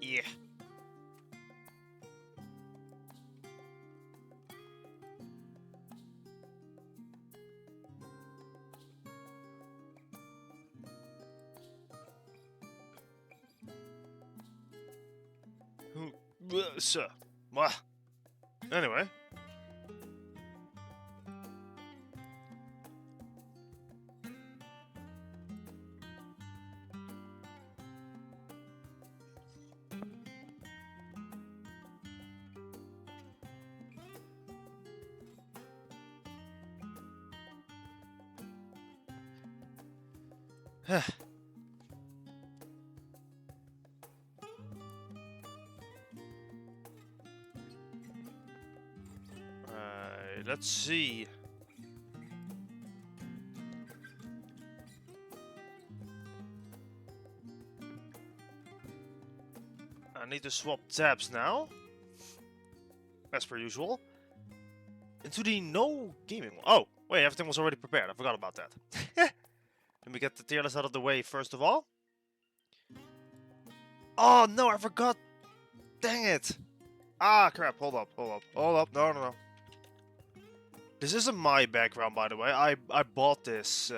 Yeah. So, anyway. Let's see. I need to swap tabs now, as per usual. Into the no gaming one. Oh, wait, everything was already prepared. I forgot about that. Let me get the tier list out of the way first of all. Oh no, I forgot. Dang it. Ah, crap. Hold up. No, no, no. This isn't my background, by the way. I bought this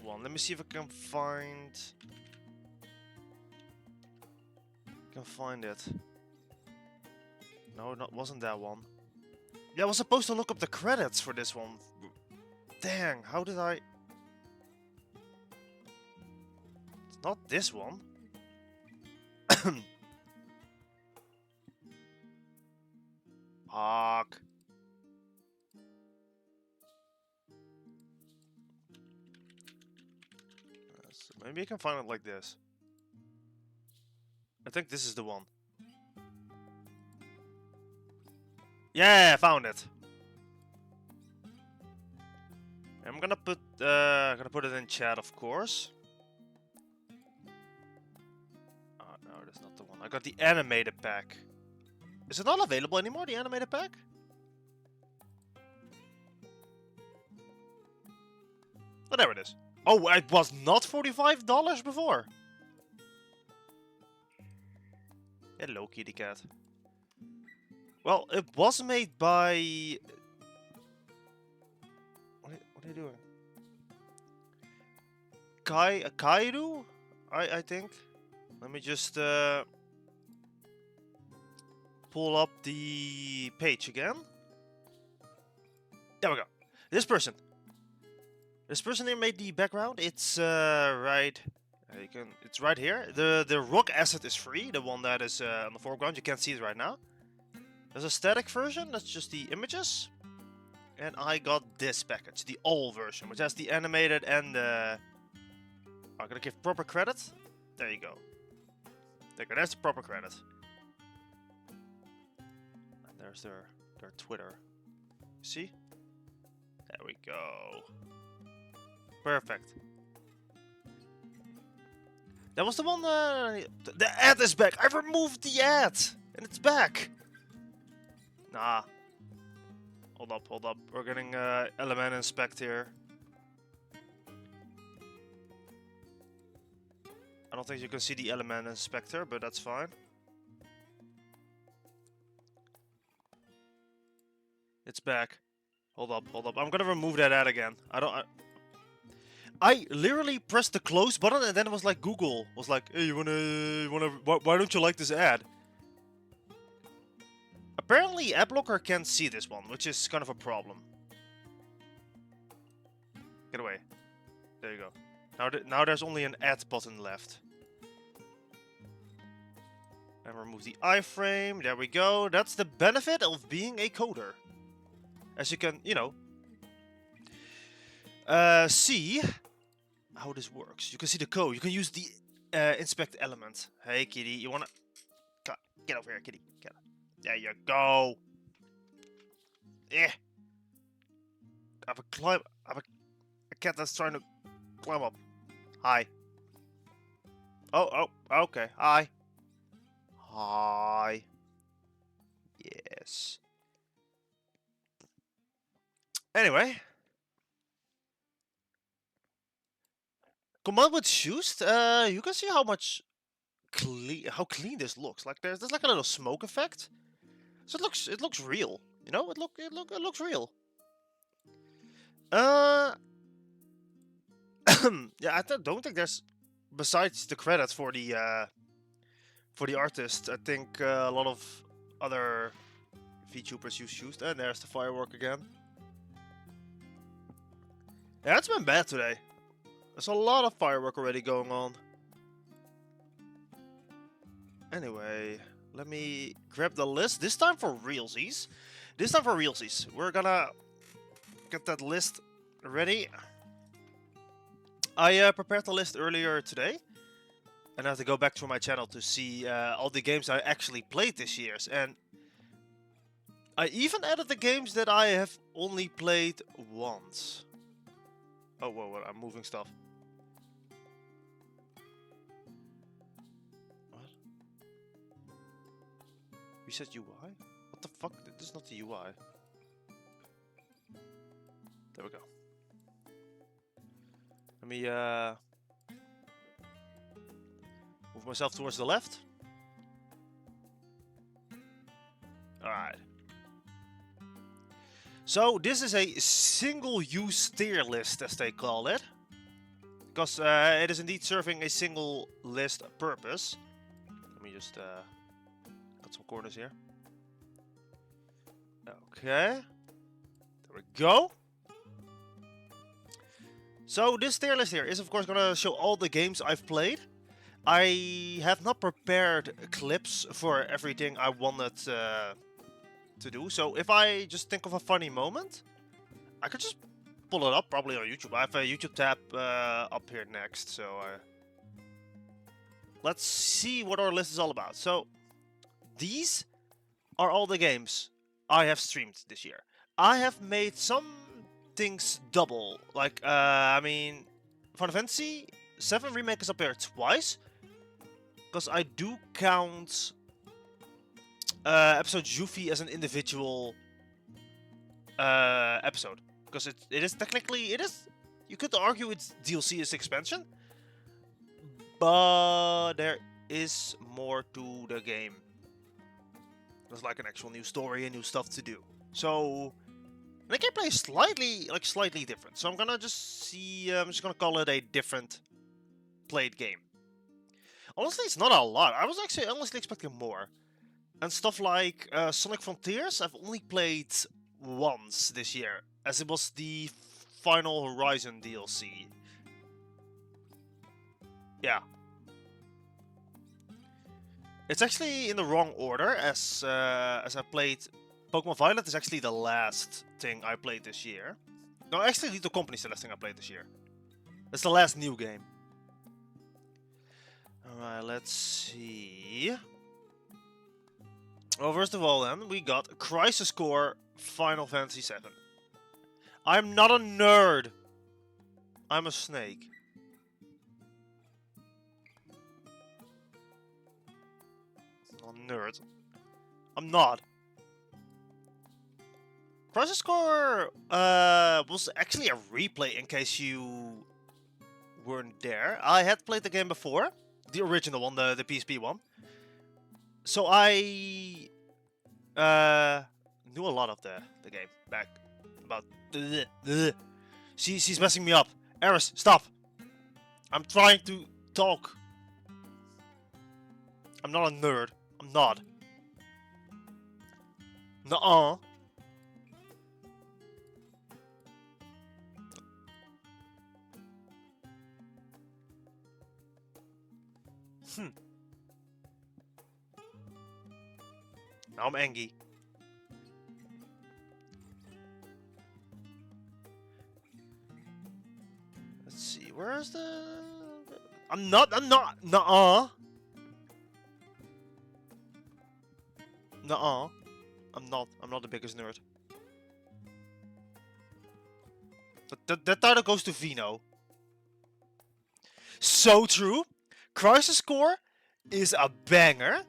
one. Let me see if I can find it. No, it wasn't that one. Yeah, I was supposed to look up the credits for this one. Dang, how did I... It's not this one. Fuck. Maybe I can find it like this. I think this is the one. Yeah, I found it. I'm gonna put it in chat, of course. Oh no, that's not the one. I got the animated pack. Is it not available anymore, the animated pack? Oh, there it is. Oh, it was not $45 before. Hello, kitty cat. Well, it was made by... What are you doing? Kairu? I think. Let me just pull up the page again. There we go. This person here made the background. It's right. It's right here. The rock asset is free. The one that is on the foreground. You can't see it right now. There's a static version. That's just the images. And I got this package, the all version, which has the animated and the... I'm gonna give proper credit. There you go. There you go. There's the proper credit. And there's their Twitter. See? There we go. Perfect. That was the one. The ad is back. I removed the ad, and it's back. Nah. Hold up. We're getting element inspect here. I don't think you can see the element inspector, but that's fine. It's back. Hold up. I'm gonna remove that ad again. I literally pressed the close button, and then it was like Google was like, "Hey, why don't you like this ad?" Apparently, AdBlocker can't see this one, which is kind of a problem. Get away. There you go. Now there's only an add button left. And remove the iframe. There we go. That's the benefit of being a coder. As you can, see how this works. You can see the code. You can use the inspect element. Hey, kitty, you wanna... Get over here, kitty. There you go. Yeah. I have a cat that's trying to climb up. Hi. Oh, okay. Hi. Yes. Anyway. Command with used. You can see how much clean this looks. Like there's like a little smoke effect, so it looks real. You know, it looks real. Yeah, I don't think there's, besides the credits for the artist, I think a lot of other VTubers used. And there's the firework again. Yeah, it's been bad today. There's a lot of firework already going on. Anyway, let me grab the list. This time for realsies. We're gonna get that list ready. I prepared the list earlier today. And I have to go back to my channel to see all the games I actually played this year. And I even added the games that I have only played once. Oh, whoa, I'm moving stuff. What? Reset UI? What the fuck? This is not the UI. There we go. Let me move myself towards the left. Alright. So, this is a single-use tier list, as they call it. Because it is indeed serving a single list purpose. Let me just cut some corners here. Okay. There we go. So, this tier list here is, of course, going to show all the games I've played. I have not prepared clips for everything I wanted to do. So if I just think of a funny moment, I could just pull it up, probably on YouTube. I have a YouTube tab up here next. So let's see what our list is all about. So these are all the games I have streamed this year. I have made some things double. Like, I mean, Final Fantasy 7 Remake is up here twice. Because I do count episode Yuffie as an individual episode. Because it is technically, you could argue it's DLC is expansion. But there is more to the game. There's like an actual new story and new stuff to do. So the gameplay is slightly different. So I'm gonna just I'm just gonna call it a different played game. Honestly, it's not a lot. I was actually honestly expecting more. And stuff like Sonic Frontiers, I've only played once this year, as it was the Final Horizon DLC. Yeah. It's actually in the wrong order, as I played... Pokemon Violet is actually the last thing I played this year. No, actually, Little Company is the last thing I played this year. It's the last new game. Alright, let's see. Well, first of all then, we got Crisis Core Final Fantasy 7. I'm not a nerd. I'm a snake. I'm not a nerd. I'm not. Crisis Core was actually a replay in case you weren't there. I had played the game before. The original one, the PSP one. So I knew a lot of the game back about. She's messing me up. Eris, stop! I'm trying to talk. I'm not a nerd. I'm not. Nuh-uh. Now I'm angry. Let's see, where's the... I'm not, nuh-uh. Nuh-uh. I'm not the biggest nerd. That title goes to Vino. So true. Crisis Core is a banger.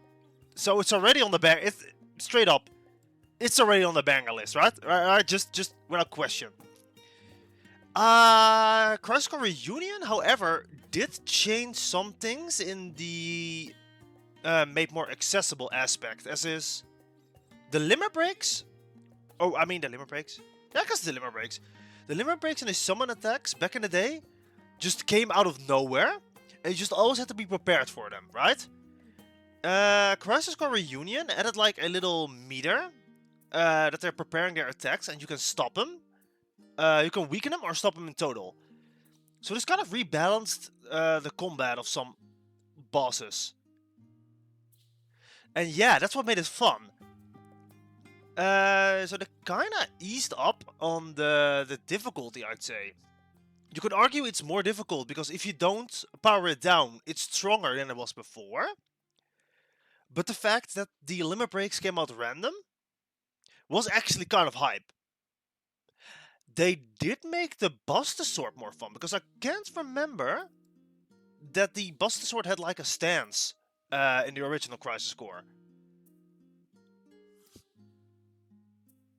So it's already on the banger. It's straight up. It's already on the banger list, right? Right, just without question. Crisis Core Reunion, however, did change some things in the made more accessible aspect, as is the limit breaks. Oh, I mean the limit breaks. Yeah, I guess the limit breaks. The limit breaks and the summon attacks back in the day just came out of nowhere, and you just always had to be prepared for them, right? Crisis Core Reunion added like a little meter that they're preparing their attacks, and you can stop them. You can weaken them or stop them in total. So this kind of rebalanced the combat of some bosses. And yeah, that's what made it fun. So they kinda eased up on the difficulty, I'd say. You could argue it's more difficult because if you don't power it down, it's stronger than it was before. But the fact that the limit breaks came out random was actually kind of hype. They did make the Buster Sword more fun, because I can't remember that the Buster Sword had like a stance in the original Crisis Core.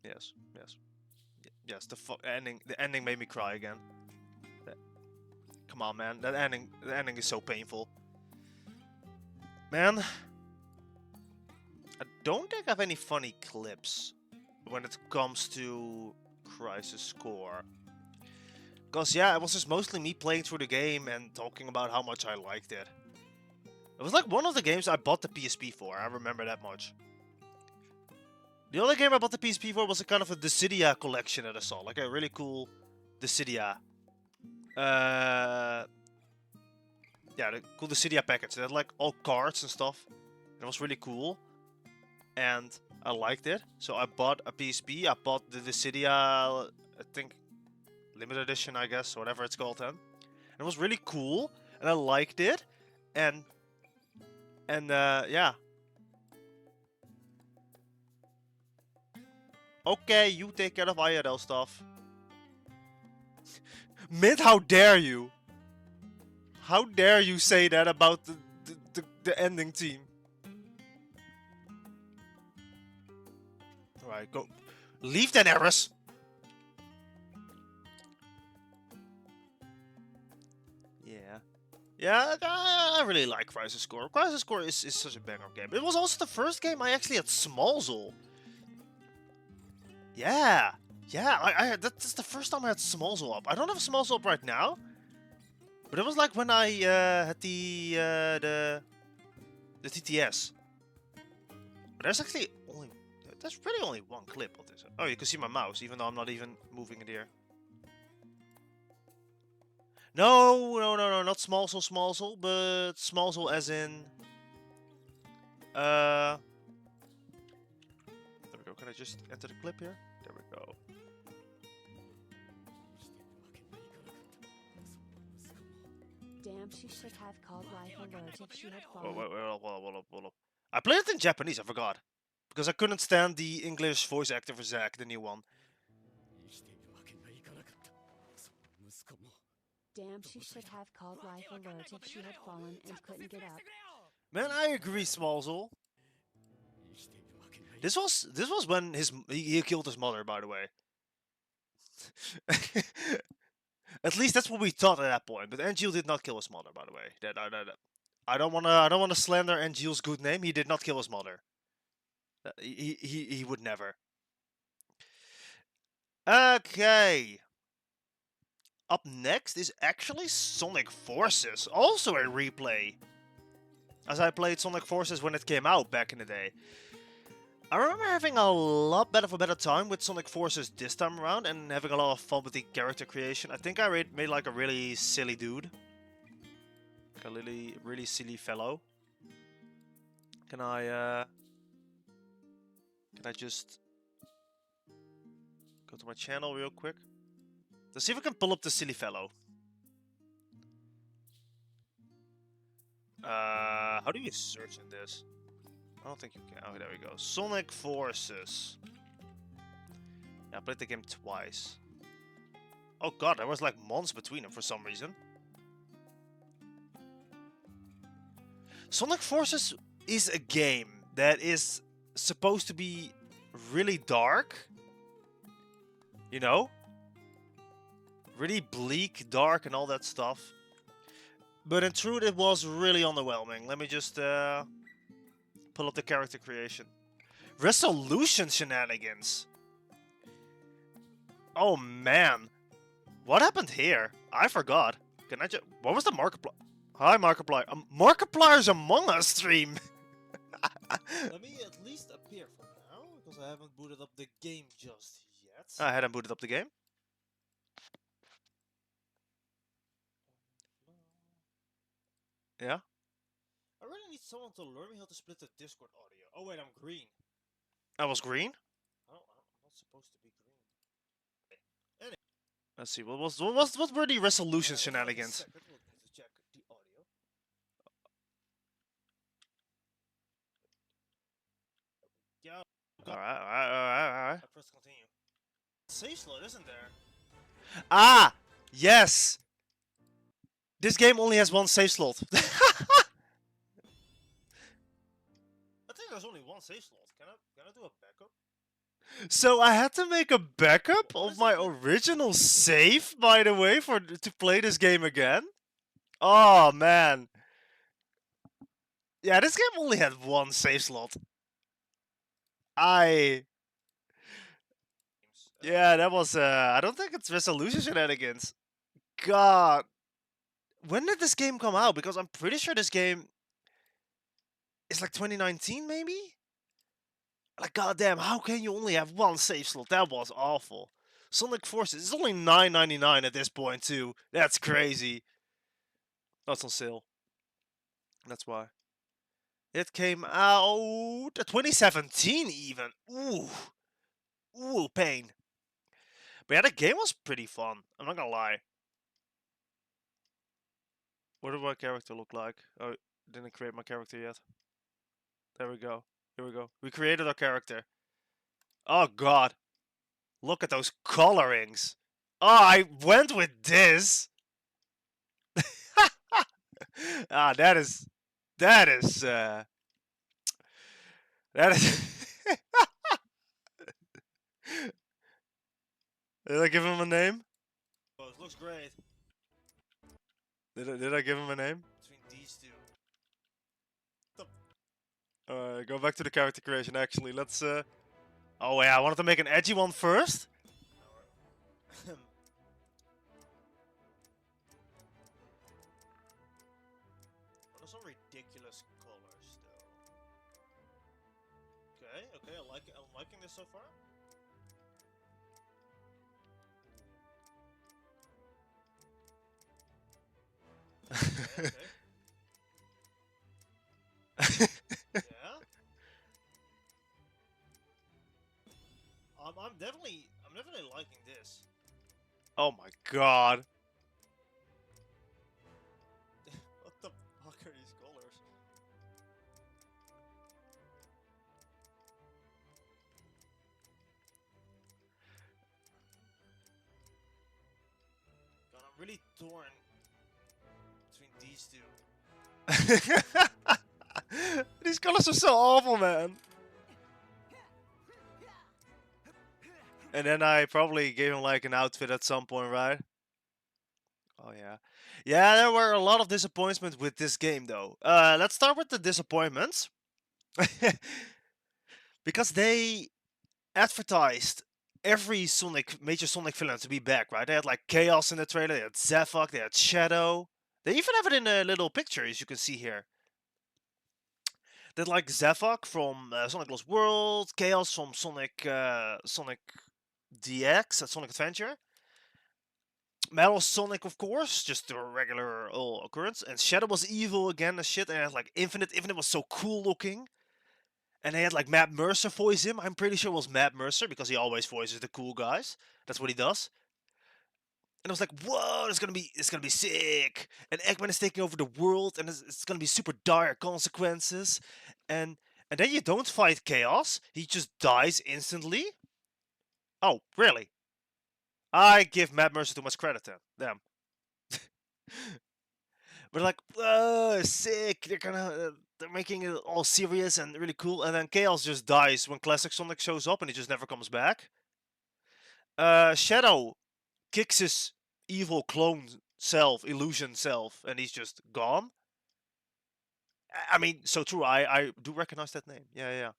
Yes, yes. Yes, the ending made me cry again. Come on, man. The ending is so painful. Man, I don't think I have any funny clips when it comes to Crisis Core. Because, yeah, it was just mostly me playing through the game and talking about how much I liked it. It was like one of the games I bought the PSP for, I remember that much. The only game I bought the PSP for was a kind of a Dissidia collection that I saw. Like a really cool Dissidia. Yeah, the cool Dissidia package. It had like all cards and stuff. It was really cool. And I liked it. So I bought a PSP. I bought the Dissidia, I think, limited edition, I guess, whatever it's called then. And it was really cool. And I liked it. And yeah. Okay, you take care of IRL stuff. Mint, how dare you? How dare you say that about the ending team? Alright, go. Leave Daenerys! Yeah. Yeah, I really like Crisis Core. Crisis Core is such a banger game. It was also the first game I actually had Smallzul. Yeah. Yeah, that's the first time I had Smallzul up. I don't have Smallzul up right now. But it was like when I had the TTS. But there's actually only... There's really only one clip of this. Oh, you can see my mouse, even though I'm not even moving it here. No, not Smallzul, but Smallzul as in... There we go. Can I just enter the clip here? There we go. Damn, she should have called life alert if she had fallen. Hold up. I played it in Japanese, I forgot. Because I couldn't stand the English voice actor for Zack, the new one. Damn, she should have called life alert if she had fallen and couldn't get up. Man, I agree, Smallzul. This was when he killed his mother, by the way. At least that's what we thought at that point. But Angeal did not kill his mother, by the way. I don't wanna slander Angeal's good name. He did not kill his mother. He would never. Okay. Up next is actually Sonic Forces, also a replay. As I played Sonic Forces when it came out back in the day. I remember having a lot better time with Sonic Forces this time around, and having a lot of fun with the character creation. I think I made like a really silly dude. Like a really silly fellow. Can I just go to my channel real quick? Let's see if I can pull up the silly fellow. How do you search in this? I don't think you can. Oh, there we go. Sonic Forces. Yeah, I played the game twice. Oh god, there was like months between them for some reason. Sonic Forces is a game that is supposed to be really dark. You know? Really bleak, dark, and all that stuff. But in truth, it was really underwhelming. Let me just pull up the character creation. Resolution shenanigans. Oh man, what happened here? I forgot. Can I just? What was the Markiplier? Hi Markiplier. Markiplier's Among Us stream. Let me at least appear for now, because I haven't booted up the game just yet. I hadn't booted up the game. Yeah. I really need someone to learn me how to split the Discord audio. Oh wait, I'm green. I was green. Oh, I'm not supposed to be green. Let's see. What were the resolution shenanigans? We'll need to check the audio. Yeah. Alright. I press continue. Save slot, isn't there? Ah! Yes! This game only has one save slot. I think there's only one save slot. Can I do a backup? So I had to make a backup of my original save, by the way, to play this game again. Oh man. Yeah, this game only had one save slot. Yeah, that was I don't think it's resolution shenanigans. God. When did this game come out? Because I'm pretty sure this game is like 2019 maybe? Like goddamn, how can you only have one save slot? That was awful. Sonic Forces is only $9.99 at this point too. That's crazy. That's on sale. That's why. It came out 2017 even. Ooh. Ooh, pain. But yeah, the game was pretty fun. I'm not gonna lie. What did my character look like? Oh, didn't create my character yet. There we go. Here we go. We created our character. Oh god. Look at those colorings. Oh, I went with this. Ah, that is That is Did I give him a name? Oh, it looks great. Did I give him a name? Between these two. Go back to the character creation actually. Let's Oh yeah, I wanted to make an edgy one first. What are some ridiculous colors though? Okay, I'm liking this so far. Okay. Yeah. I'm definitely liking this. Oh my god. What the fuck are these colors? God, I'm really torn between these two. These colors are so awful, man. And then I probably gave him like an outfit at some point, right? Oh yeah. Yeah, there were a lot of disappointments with this game though. Let's start with the disappointments. Because they advertised every major Sonic villain to be back, right? They had like Chaos in the trailer, they had Zavok, they had Shadow. They even have it in a little picture, as you can see here. They had like Zavok from Sonic Lost World, Chaos from Sonic DX at Sonic Adventure. Metal Sonic, of course, just a regular occurrence. And Shadow was evil again and shit. And it had like Infinite. Infinite was so cool looking. And they had like Matt Mercer voice him. I'm pretty sure it was Matt Mercer because he always voices the cool guys. That's what he does. And I was like, whoa, it's gonna be sick. And Eggman is taking over the world, and it's gonna be super dire consequences. And then you don't fight Chaos. He just dies instantly. Oh, really? I give Matt Mercer too much credit then. Damn. But like, whoa, sick. They're making it all serious and really cool. And then Chaos just dies when Classic Sonic shows up and he just never comes back. Shadow kicks his evil clone self, illusion self, and he's just gone. I mean, so true. I do recognize that name. Yeah, yeah.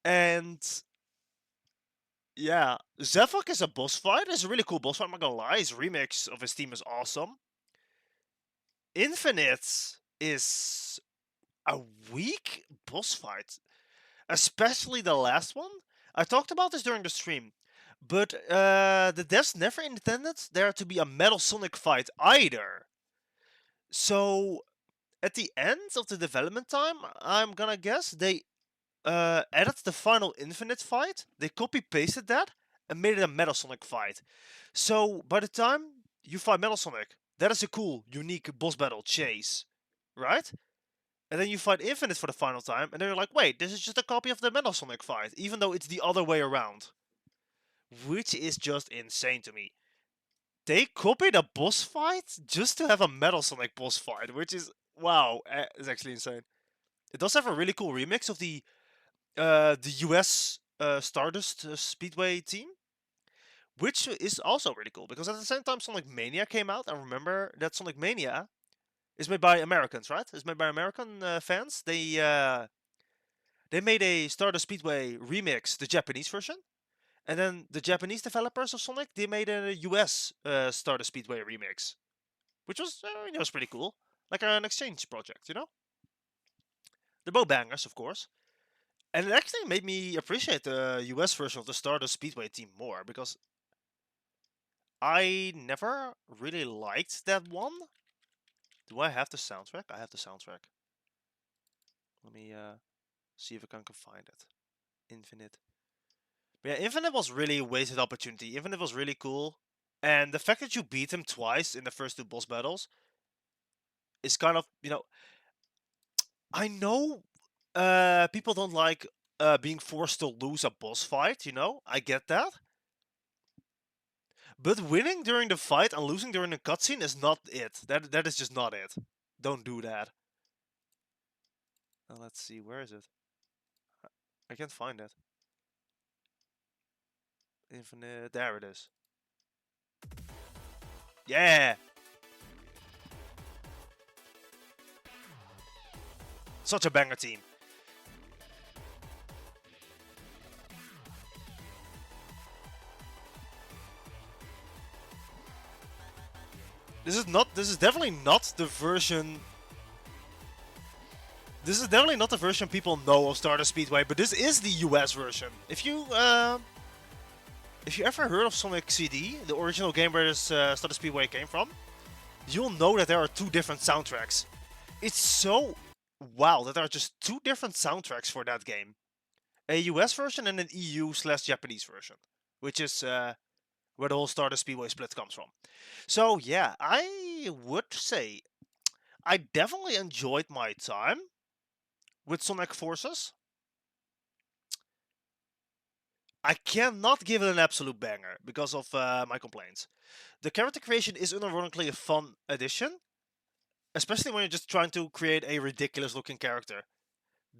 And yeah, Zevok is a boss fight. It's a really cool boss fight. I'm not gonna lie. His remix of his theme is awesome. Infinite is a weak boss fight, especially the last one. I talked about this during the stream, but the devs never intended there to be a Metal Sonic fight either. So at the end of the development time, I'm gonna guess they added the final Infinite fight. They copy pasted that and made it a Metal Sonic fight. So by the time you fight Metal Sonic, that is a cool, unique boss battle chase, right? And then you fight Infinite for the final time, and then you're like, wait, this is just a copy of the Metal Sonic fight, even though it's the other way around. Which is just insane to me. They copied a boss fight just to have a Metal Sonic boss fight, which is, wow, it's actually insane. It does have a really cool remix of the US Stardust Speedway team, which is also really cool because at the same time Sonic Mania came out, and remember that Sonic Mania is made by Americans, right? It's made by American fans. They made a Stardust Speedway remix, the Japanese version, and then the Japanese developers of Sonic they made a US Stardust Speedway remix, which was was pretty cool, like an exchange project, you know. They're both bangers, of course. And it actually made me appreciate the US version of the Stardust Speedway team more because I never really liked that one. Do I have the soundtrack? I have the soundtrack. Let me see if I can find it. Infinite. But yeah, Infinite was really a wasted opportunity. Infinite was really cool. And the fact that you beat him twice in the first two boss battles is kind of, I know people don't like being forced to lose a boss fight, I get that. But winning during the fight and losing during the cutscene is not it. That is just not it. Don't do that. Now let's see, where is it? I can't find it. Infinite, there it is. Yeah! Such a banger team. This is definitely not the version. This is definitely not the version people know of Stardust Speedway, but this is the US version. If you ever heard of Sonic CD, the original game where this Stardust Speedway came from, you'll know that there are two different soundtracks. It's so wow that there are just two different soundtracks for that game. A US version and an EU/Japanese version, which is where the whole Stardust Speedway split comes from. So yeah, I would say I definitely enjoyed my time with Sonic Forces. I cannot give it an absolute banger because of my complaints. The character creation is unironically a fun addition, especially when you're just trying to create a ridiculous looking character.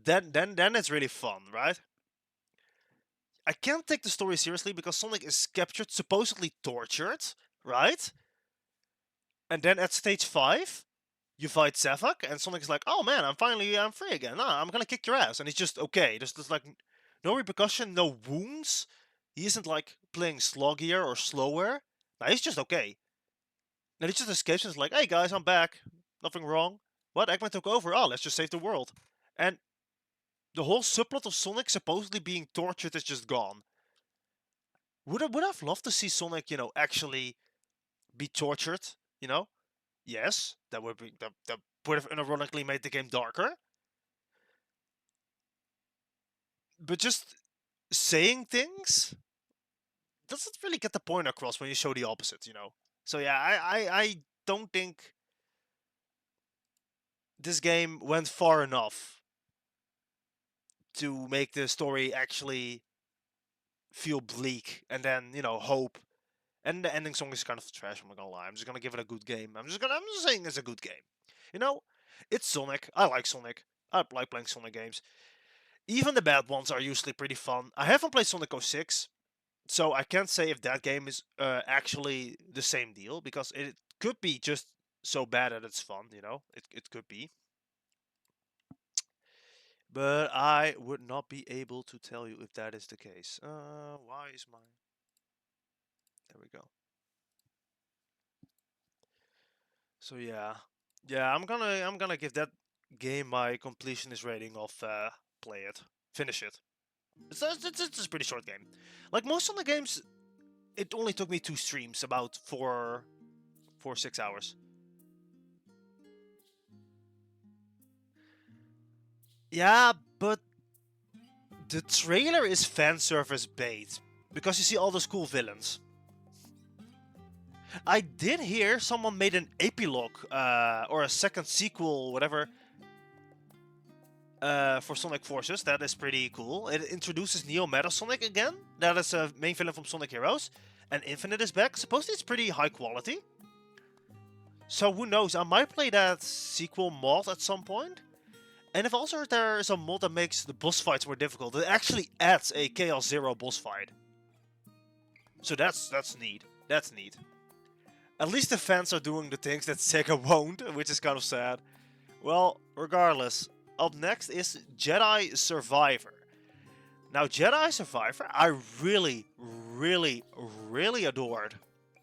Then it's really fun, right? I can't take the story seriously because Sonic is captured, supposedly tortured, right? And then at stage 5, you fight Zavok, and Sonic's like, "Oh man, I'm free again. Nah, I'm gonna kick your ass." And he's just okay. There's like no repercussion, no wounds. He isn't like playing sloggier or slower. Nah, he's just okay. And he just escapes and is like, "Hey guys, I'm back. Nothing wrong. What? Eggman took over. Oh, let's just save the world." And the whole subplot of Sonic supposedly being tortured is just gone. Would have loved to see Sonic, actually be tortured. You know, yes, that would have unironically made the game darker. But just saying things doesn't really get the point across when you show the opposite. So yeah, I don't think this game went far enough to make the story actually feel bleak and then hope. And the ending song is kind of trash. I'm not gonna lie. I'm just gonna give it a good game. I'm just saying it's a good game. You know, it's Sonic. I like Sonic. I like playing Sonic games. Even the bad ones are usually pretty fun. I haven't played Sonic 06, so I can't say if that game is actually the same deal because it could be just so bad that it's fun. It could be. But I would not be able to tell you if that is the case. Why is my... There we go. So yeah, I'm gonna give that game my completionist rating of play it, finish it. It's a pretty short game. Like most of the games, it only took me 2 streams, about 6 hours. Yeah, but the trailer is fan service bait because you see all those cool villains. I did hear someone made an epilogue or a second sequel, whatever, for Sonic Forces. That is pretty cool. It introduces Neo Metal Sonic again. That is a main villain from Sonic Heroes. And Infinite is back. Supposedly it's pretty high quality. So who knows? I might play that sequel mod at some point. And if also there is a mod that makes the boss fights more difficult, it actually adds a Chaos Zero boss fight. So that's neat. That's neat. At least the fans are doing the things that Sega won't, which is kind of sad. Well, regardless, up next is Jedi Survivor. Now, Jedi Survivor, I really, really, really adored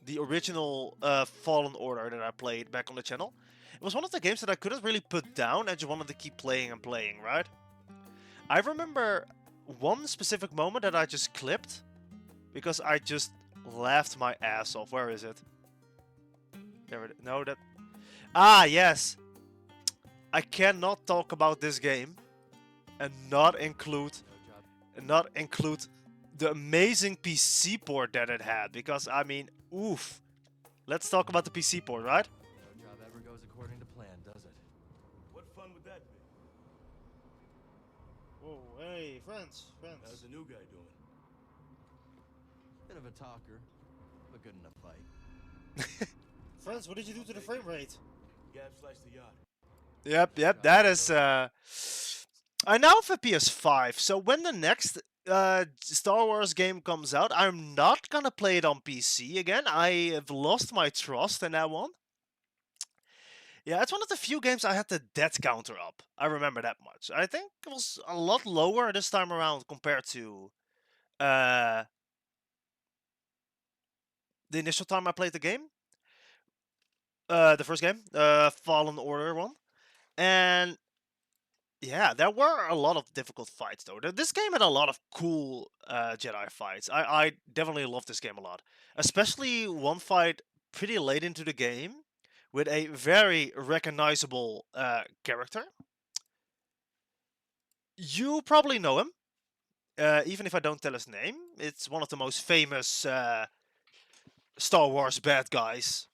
the original Fallen Order that I played back on the channel. It was one of the games that I couldn't really put down and just wanted to keep playing and playing, right? I remember one specific moment that I just clipped because I just laughed my ass off. Where is it? There it is. No, that... Ah, yes! I cannot talk about this game and not include the amazing PC port that it had, because I mean, oof. Let's talk about the PC port, right? No job ever goes according to plan, does it? What fun would that be? Whoa, hey, friends. How's the new guy doing? Bit of a talker, but good in a fight. Friends, what did you do to the frame rate? Gab sliced the yacht. Yep, that is... I now have a PS5, so when the next Star Wars game comes out, I'm not gonna play it on PC again. I have lost my trust in that one. Yeah, it's one of the few games I had the death counter up. I remember that much. I think it was a lot lower this time around compared to the initial time I played the game. The first game, Fallen Order one. And yeah, there were a lot of difficult fights though. This game had a lot of cool Jedi fights. I definitely love this game a lot. Especially one fight pretty late into the game with a very recognizable character. You probably know him, even if I don't tell his name. It's one of the most famous Star Wars bad guys,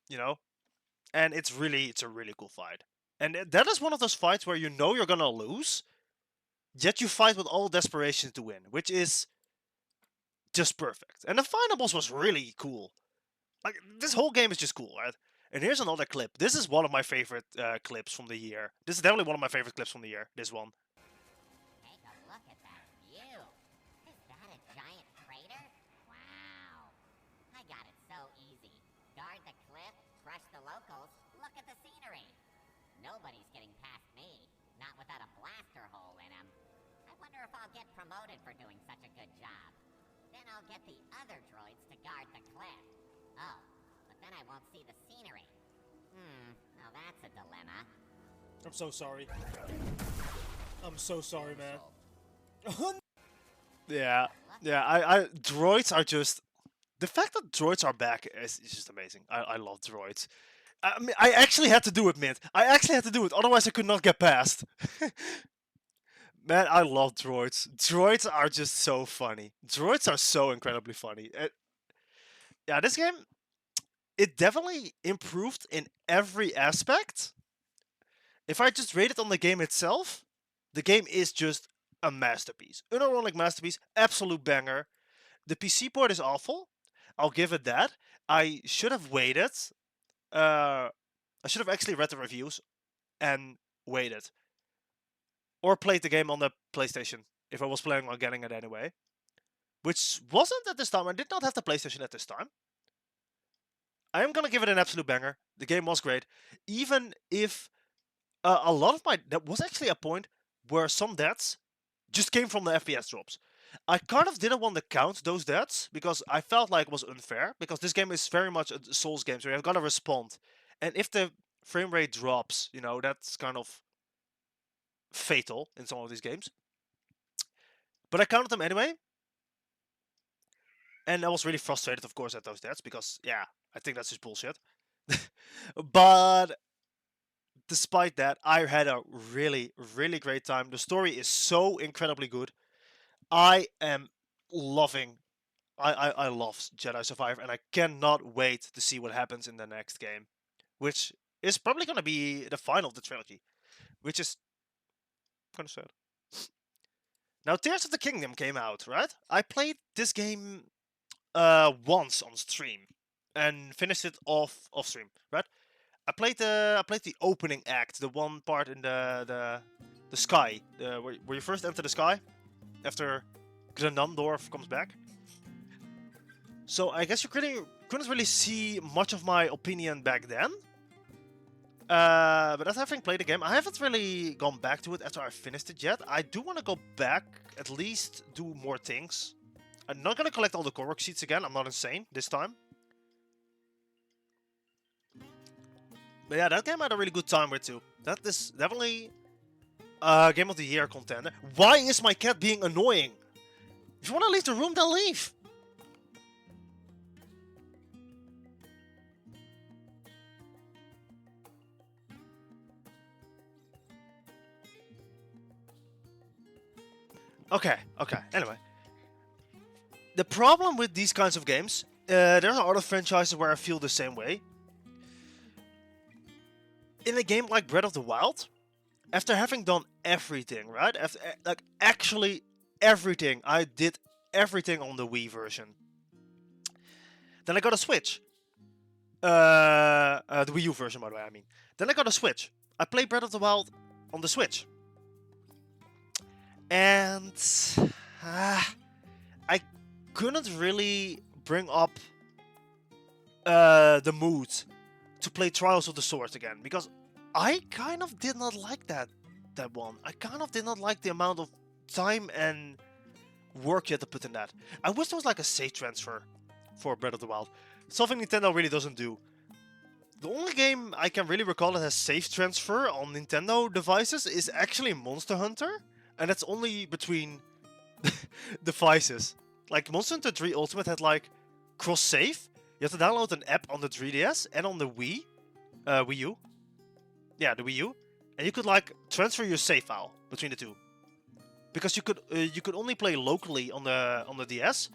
you know? And it's a really cool fight. And that is one of those fights where you know you're gonna lose, yet you fight with all desperation to win, which is just perfect. And the final boss was really cool. Like, this whole game is just cool, right? And here's another clip. This is one of my favorite clips from the year. This is definitely one of my favorite clips from the year, this one. Take a look at that view. Is that a giant crater? Wow. I got it so easy. Guard the cliff, crush the locals, look at the scenery. Nobody's getting past me. Not without a blaster hole in him. I wonder if I'll get promoted for doing such a good job. Then I'll get the other droids to guard the cliff. Oh, but then I won't see the scenery. Now that's a dilemma. I'm so sorry. I'm so sorry, man. Yeah, I droids are just... The fact that droids are back is just amazing. I love droids. I mean, I actually had to do it, Mint. I actually had to do it, otherwise I could not get past. Man, I love droids. Droids are just so funny. Droids are so incredibly funny. Yeah, this game, it definitely improved in every aspect. If I just rate it on the game itself, the game is just a masterpiece. Unironic masterpiece, absolute banger. The PC port is awful. I'll give it that. I should have waited. I should have actually read the reviews and waited. Or played the game on the PlayStation, if I was planning on getting it anyway. Which wasn't at this time. I did not have the PlayStation at this time. I am gonna give it an absolute banger. The game was great. Even if a lot of my... There was actually a point where some deaths just came from the FPS drops. I kind of didn't want to count those deaths because I felt like it was unfair, because this game is very much a Souls game, so you've got to respond. And if the frame rate drops, you know, that's kind of fatal in some of these games. But I counted them anyway. And I was really frustrated, of course, at those deaths because, yeah, I think that's just bullshit. But despite that, I had a really, really great time. The story is so incredibly good. I am loving. I love Jedi Survivor, and I cannot wait to see what happens in the next game, which is probably going to be the final of the trilogy, which is kind of sad. Now, Tears of the Kingdom came out, right? I played this game once on stream and finished it off stream, right? I played the opening act, the one part in the sky, where you first enter the sky after Grenandorf comes back. So I guess you couldn't really see much of my opinion back then. But after having played the game, I haven't really gone back to it after I finished it yet. I do want to go back, at least do more things. I'm not gonna collect all the Korok seeds again. I'm not insane this time. But yeah, that game I had a really good time with too. That is definitely a Game of the Year contender. Why is my cat being annoying? If you want to leave the room, then leave. Okay. Anyway. The problem with these kinds of games, there are other franchises where I feel the same way. In a game like Breath of the Wild, after having done everything, right? Like actually everything, I did everything on the Wii version. Then I got a Switch. The Wii U version, by the way, I mean. Then I got a Switch. I played Breath of the Wild on the Switch. And I couldn't really bring up the mood to play Trials of the Sword again, because I kind of did not like that one. I kind of did not like the amount of time and work you had to put in that. I wish there was like a save transfer for Breath of the Wild. Something Nintendo really doesn't do. The only game I can really recall that has save transfer on Nintendo devices is actually Monster Hunter, and that's only between devices. Like Monster Hunter 3 Ultimate had like cross save. You have to download an app on the 3DS and on the Wii U. Yeah, the Wii U, and you could like transfer your save file between the two, because you could only play locally on the DS,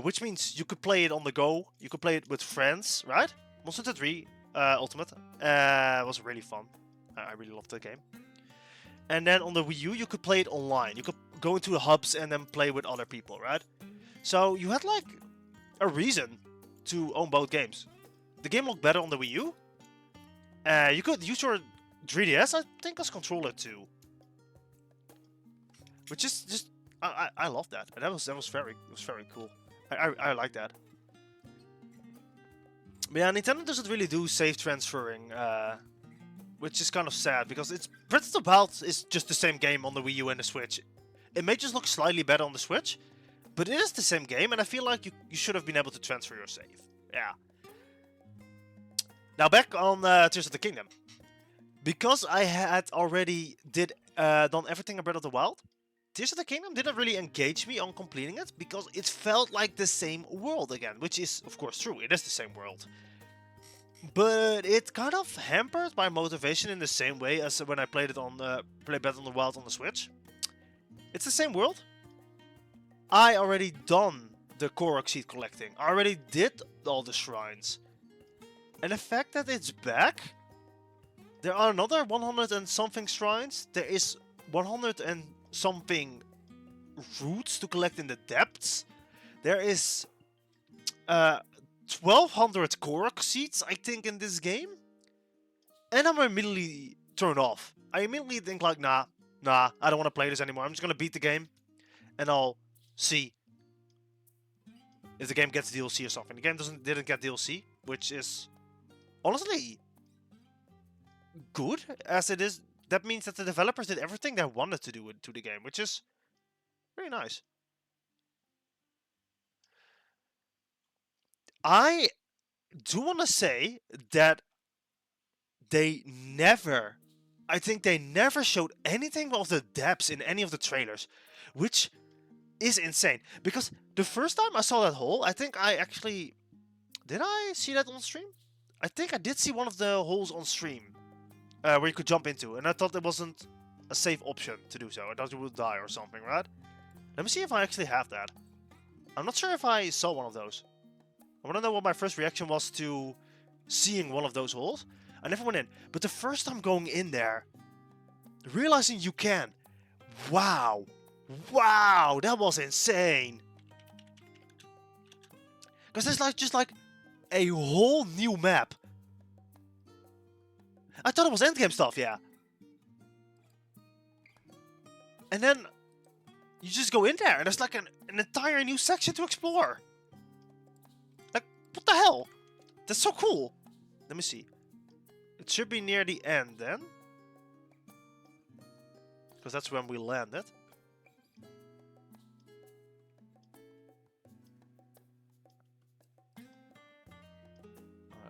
which means you could play it on the go. You could play it with friends, right? Monster Hunter 3 Ultimate was really fun. I really loved the game. And then on the Wii U, you could play it online. You could go into the hubs and then play with other people, right? So you had like a reason to own both games. The game looked better on the Wii U. You could use your 3DS, I think, as controller too. Which is just I love that. And that was very cool. I like that. But yeah, Nintendo doesn't really do save transferring, which is kind of sad, because it's Breath of the Wild is just the same game on the Wii U and the Switch. It may just look slightly better on the Switch, but it is the same game, and I feel like you should have been able to transfer your save. Yeah. Now back on Tears of the Kingdom. Because I had already done everything in Breath of the Wild, Tears of the Kingdom didn't really engage me on completing it, because it felt like the same world again, which is of course true, it is the same world. But it kind of hampered my motivation in the same way as when I played it on Breath of the Wild on the Switch. It's the same world. I already done the Korok seed collecting. I already did all the shrines. And the fact that it's back, there are another 100 and something shrines. There is 100 and something roots to collect in the depths. There is 1200 Korok seeds, I think, in this game. And I'm immediately turned off. I immediately think like, nah, I don't want to play this anymore. I'm just going to beat the game and I'll see if the game gets DLC or something. The game didn't get DLC, which is honestly good, as it is that means that the developers did everything they wanted to do to the game, which is very nice. I do want to say that I think they never showed anything of the depths in any of the trailers, which is insane. Because the first time I saw that hole, I think I actually... Did I see that on stream? I think I did see one of the holes on stream, where you could jump into, and I thought it wasn't a safe option to do so. I thought you would die or something, right? Let me see if I actually have that. I'm not sure if I saw one of those. I want to know what my first reaction was to seeing one of those holes. I never went in, but the first time going in there, realizing you can, wow, that was insane. Because there's like just like a whole new map. I thought it was endgame stuff, yeah. And then you just go in there, and there's like an entire new section to explore. Like, what the hell? That's so cool. Let me see. It should be near the end then. Because that's when we landed.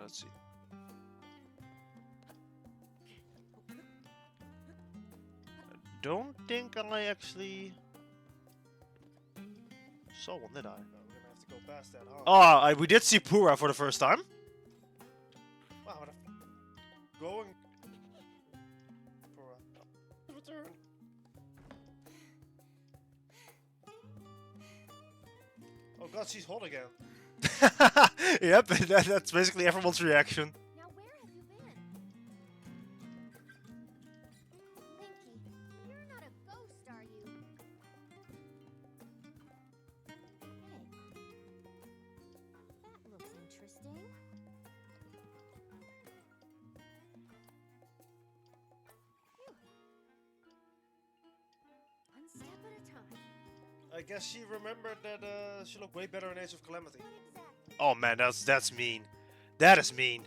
Let's see. I don't think I actually saw one, did I? No, we're gonna have to go past that, huh? Oh, we did see Pura for the first time. Wow, what a... Going... For a... Return. Oh god, she's hot again. Yep, that's basically everyone's reaction. Now where have you been? Linky, you're not a ghost, are you? Hey. That looks interesting. Phew. One step at a time. I guess she remembered that she looked way better in Age of Calamity. Exactly. Oh man, that's mean. That is mean.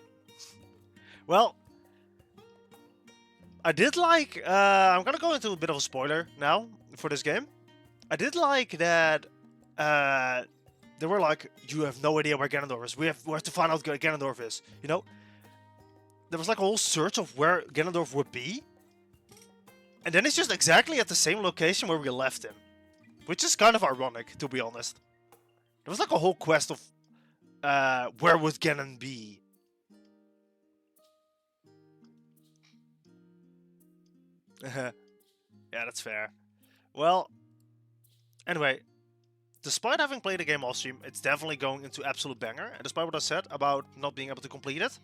Well, I did like... I'm gonna go into a bit of a spoiler now for this game. I did like that they were like, you have no idea where Ganondorf is. We have to find out where Ganondorf is. You know? There was like a whole search of where Ganondorf would be. And then it's just exactly at the same location where we left him. Which is kind of ironic, to be honest. There was like a whole quest of where would Ganon be? Yeah, that's fair. Well, anyway, despite having played the game off stream, it's definitely going into absolute banger. And despite what I said about not being able to complete it,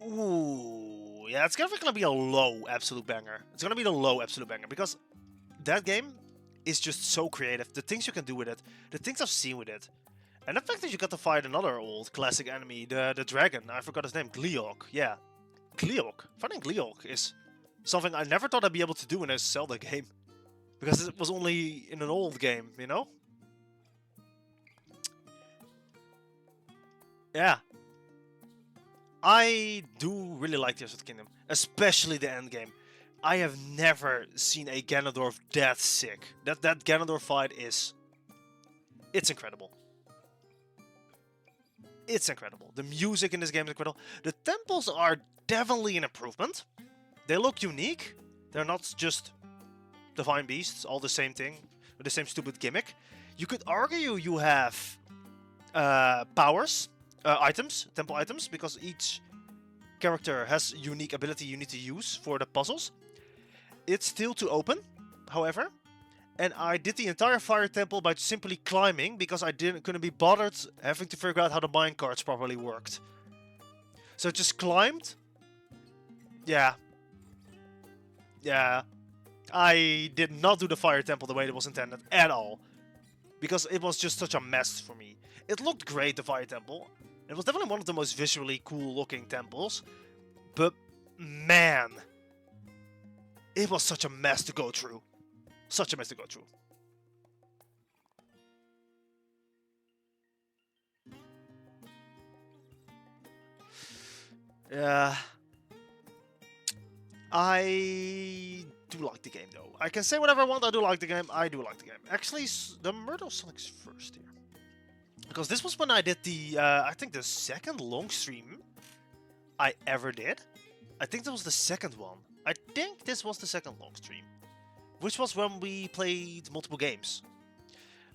ooh, yeah, it's definitely gonna be a low absolute banger. It's gonna be the low absolute banger because that game is just so creative. The things you can do with it, the things I've seen with it, and the fact that you got to fight another old classic enemy, the dragon. I forgot his name, Gleeok. Yeah, Gleeok. Fighting Gleeok is something I never thought I'd be able to do in a Zelda game because it was only in an old game, you know. Yeah. I do really like Tears of the Kingdom, especially the end game. I have never seen a Ganondorf that sick. That Ganondorf fight is... It's incredible. It's incredible. The music in this game is incredible. The temples are definitely an improvement. They look unique. They're not just divine beasts, all the same thing, with the same stupid gimmick. You could argue you have powers, items, temple items, because each character has unique ability you need to use for the puzzles. It's still to open, however, and I did the entire fire temple by simply climbing because I couldn't be bothered having to figure out how the minecarts properly worked. So I just climbed. Yeah. I did not do the fire temple the way it was intended at all, because it was just such a mess for me. It looked great, the fire temple. It was definitely one of the most visually cool looking temples, but man, it was such a mess to go through. Such a mess to go through. Yeah. I do like the game though. I can say whatever I want. I do like the game. I do like the game. Actually, the Murder Sonic's first here, because this was when I did the I think the second long stream I ever did. I think that was the second one. I think this was the second long stream, which was when we played multiple games.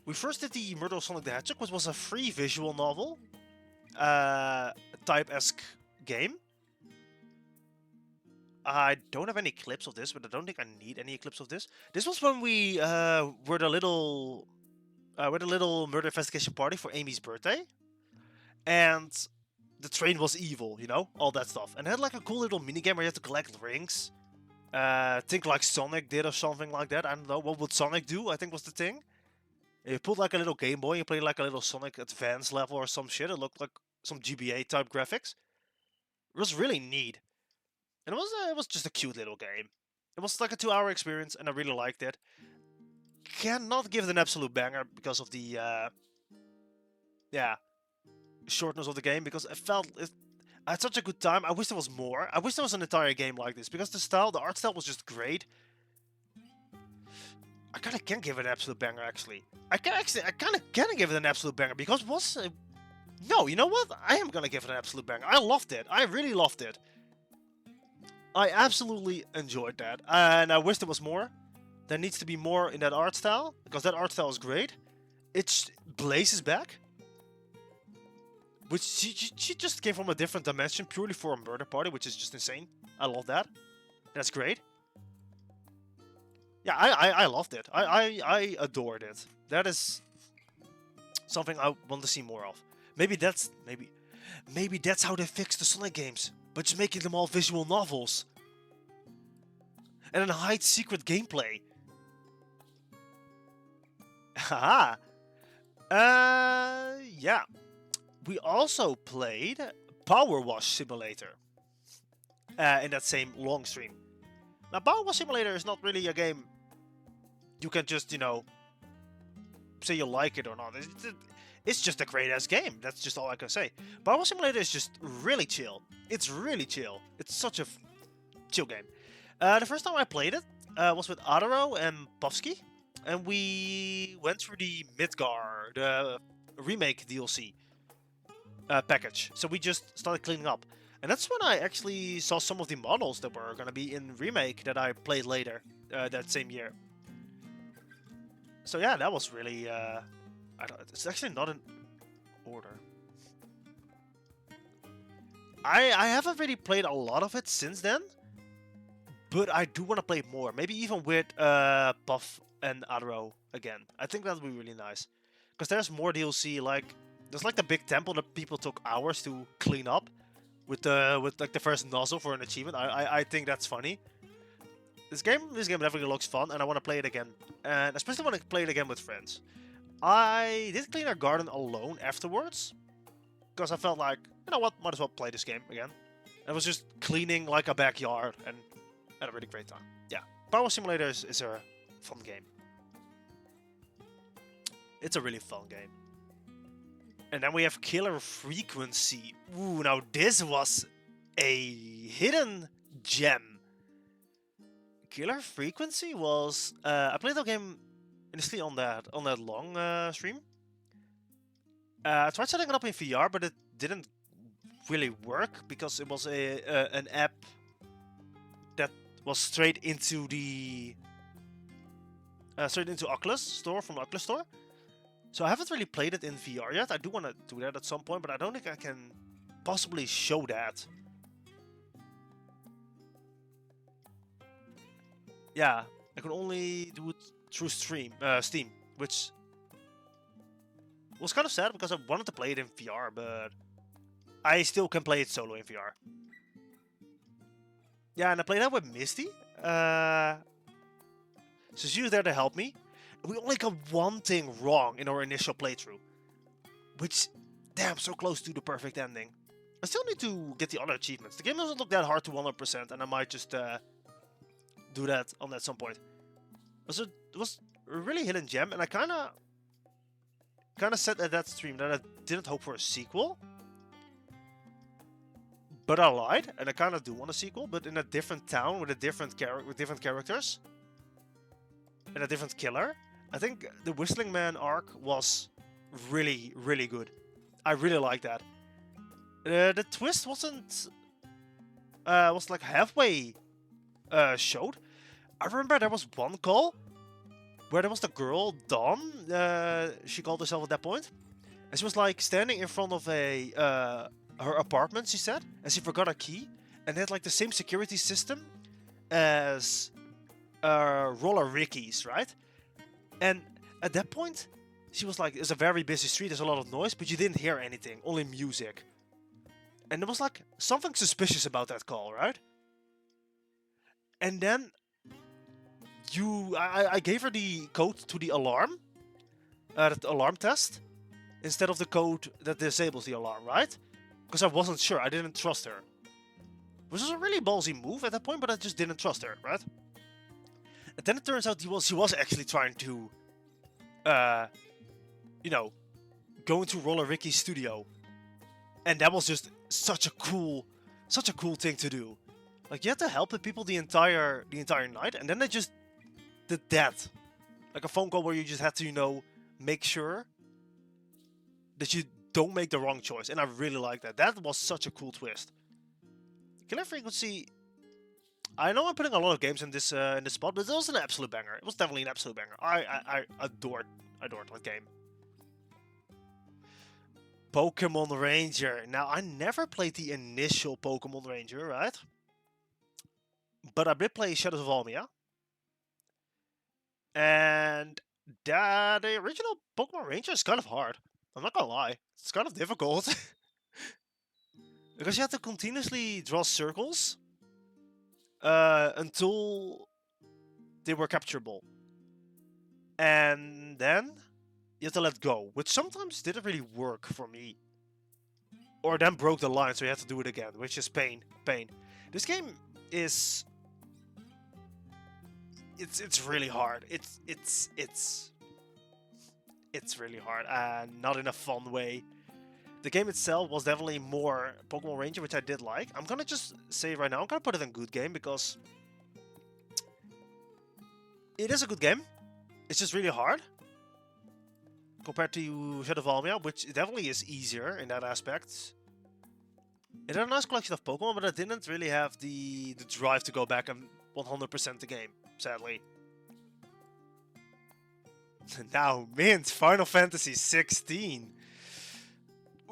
We first did the Murder Sonic the Hedgehog, which was a free visual novel type-esque game. I don't have any clips of this, but I don't think I need any clips of this. This was when we were the little murder investigation party for Amy's birthday, and the train was evil, you know, all that stuff. And it had like a cool little mini game where you had to collect rings. Think like Sonic did or something like that. I don't know, what would Sonic do? I think was the thing. You put like a little Game Boy, you play like a little Sonic Advance level or some shit. It looked like some GBA type graphics. It was really neat. And it was just a cute little game. It was like a 2-hour experience, and I really liked it. Cannot give it an absolute banger because of the shortness of the game. Because I had such a good time. I wish there was more. I wish there was an entire game like this because the art style was just great. I kind of can give it an absolute banger actually. I kind of can give it an absolute banger because no, you know what? I am gonna give it an absolute banger. I loved it. I really loved it. I absolutely enjoyed that, and I wish there was more. There needs to be more in that art style, because that art style is great. It's Blaze is back, which she just came from a different dimension purely for a murder party, which is just insane. I love that. That's great. Yeah, I loved it. I adored it. That is something I want to see more of. Maybe that's how they fix the Sonic games. But just making them all visual novels. And then hide secret gameplay. Haha. Yeah. We also played Power Wash Simulator. In that same long stream. Now, Power Wash Simulator is not really a game you can just, you know, say you like it or not. It's just a great-ass game. That's just all I can say. Power Wash Simulator is just really chill. It's really chill. It's such a chill game. The first time I played it was with Adaro and Povsky. And we went through the Midgar, the remake DLC package. So we just started cleaning up. And that's when I actually saw some of the models that were going to be in remake that I played later that same year. So yeah, that was really... it's actually not in order. I haven't really played a lot of it since then, but I do want to play more. Maybe even with Puff and Adro again. I think that would be really nice, because there's more DLC. Like there's like the big temple that people took hours to clean up with like the first nozzle for an achievement. I think that's funny. This game definitely looks fun, and I want to play it again, and especially when I play it again with friends. I did clean our garden alone afterwards, because I felt like, you know what, might as well play this game again. I was just cleaning like a backyard, and had a really great time. Yeah, Power Simulator is a fun game. It's a really fun game. And then we have Killer Frequency. Ooh, now this was a hidden gem. Killer Frequency was... I played that game initially on that long stream. I tried setting it up in VR, but it didn't really work because it was an app that was straight into the Oculus store, from the Oculus store. So I haven't really played it in VR yet. I do want to do that at some point, but I don't think I can possibly show that. Yeah, I can only do it through Steam, which was kind of sad because I wanted to play it in VR, but I still can play it solo in VR. Yeah, and I played that with Misty. So she was there to help me. We only got one thing wrong in our initial playthrough, which, damn, so close to the perfect ending. I still need to get the other achievements. The game doesn't look that hard to 100%, and I might just do that on at some point. It was a really hidden gem, and I kind of said at that stream that I didn't hope for a sequel. But I lied, and I kind of do want a sequel, but in a different town with a different different characters and a different killer. I think the Whistling Man arc was really, really good. I really like that. The twist wasn't was like halfway showed. I remember there was one call where there was the girl Dawn. She called herself at that point, and she was like standing in front of a her apartment. She said, and she forgot her key, and they had like the same security system as Roller Ricky's, right? And at that point, she was like, "It's a very busy street. There's a lot of noise, but you didn't hear anything, only music." And there was like something suspicious about that call, right? And then I gave her the code to the alarm, the alarm test, instead of the code that disables the alarm, right? Because I wasn't sure. I didn't trust her. Which was a really ballsy move at that point, but I just didn't trust her, right? And then it turns out she was actually trying to, you know, go into Roller Ricky's studio. And that was just such a cool thing to do. Like, you had to help the people the entire night, and then they just did that. Like a phone call where you just had to, you know, make sure that you don't make the wrong choice. And I really like that. That was such a cool twist. Killer Frequency. I know I'm putting a lot of games in this spot, but it was an absolute banger. It was definitely an absolute banger. I adored that game. Pokemon Ranger. Now, I never played the initial Pokemon Ranger, right? But I did play Shadows of Almia. And the original Pokemon Ranger is kind of hard. I'm not gonna lie. It's kind of difficult. Because you have to continuously draw circles until they were capturable. And then you have to let go, which sometimes didn't really work for me. Or then broke the line, so you have to do it again, which is pain. This game is... It's really hard. It's really hard, and not in a fun way. The game itself was definitely more Pokemon Ranger, which I did like. I'm gonna just say right now, I'm gonna put it in good game, because it is a good game. It's just really hard compared to Shadow of Almia, which definitely is easier in that aspect. It had a nice collection of Pokemon, but I didn't really have the drive to go back and 100% the game, sadly. Now, mint, Final Fantasy 16.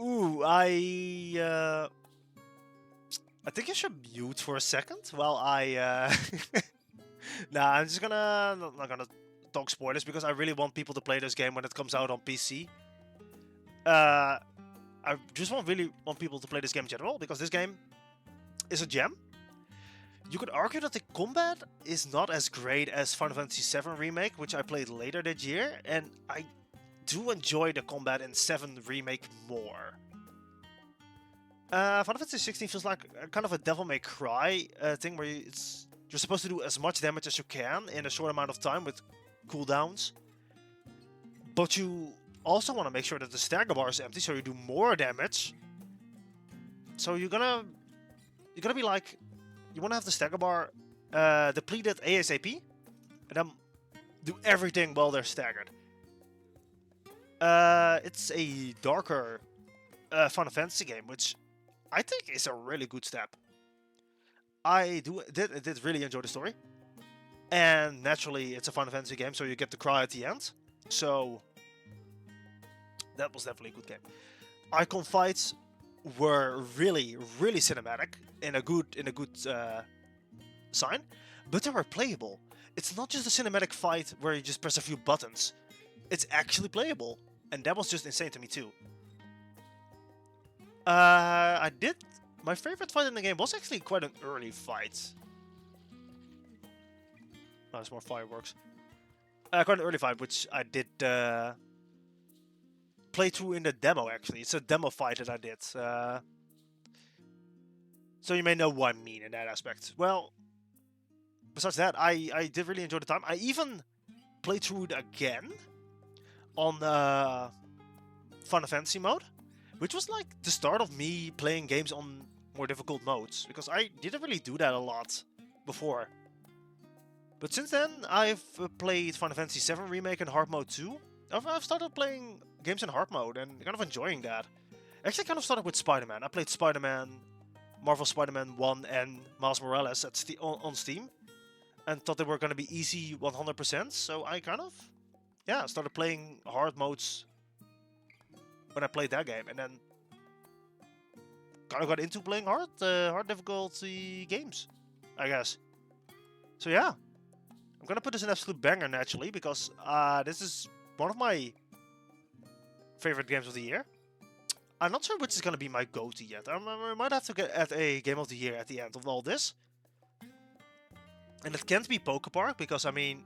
Ooh, I think I should mute for a second while I... Nah, I'm just gonna... not gonna talk spoilers, because I really want people to play this game when it comes out on PC. I just really want people to play this game in general, because this game is a gem. You could argue that the combat is not as great as Final Fantasy VII Remake, which I played later that year, and I do enjoy the combat in 7 Remake more. Final Fantasy 16 feels like kind of a Devil May Cry thing, where you're supposed to do as much damage as you can in a short amount of time with cooldowns. But you also want to make sure that the stagger bar is empty, so you do more damage. So you're gonna be like, you want to have the stagger bar depleted ASAP, and then do everything while they're staggered. It's a darker Final Fantasy game, which I think is a really good step. I did really enjoy the story, and naturally it's a Final Fantasy game, so you get to cry at the end. So that was definitely a good game. Icon fights were really, really cinematic in a good sign, but they were playable. It's not just a cinematic fight where you just press a few buttons. It's actually playable, and that was just insane to me too. My favorite fight in the game was actually quite an early fight. Oh, there's more fireworks. Quite an early fight, which I did play through in the demo, actually. It's a demo fight that I did. So you may know what I mean in that aspect. Well, besides that, I did really enjoy the time. I even played through it again on Final Fantasy mode, which was like the start of me playing games on more difficult modes, because I didn't really do that a lot before. But since then, I've played Final Fantasy VII Remake in hard mode too. I've started playing games in hard mode and kind of enjoying that. Actually, kind of started with Spider-Man. I played Spider-Man, Marvel Spider-Man 1 and Miles Morales on Steam, and thought they were going to be easy 100%. So I kind of, yeah, started playing hard modes when I played that game, and then kind of got into playing hard difficulty games, I guess. So yeah, I'm gonna put this in absolute banger naturally, because this is one of my favorite games of the year. I'm not sure which is gonna be my go-to yet. I might have to get at a game of the year at the end of all this. And it can't be Poke Park, because I mean,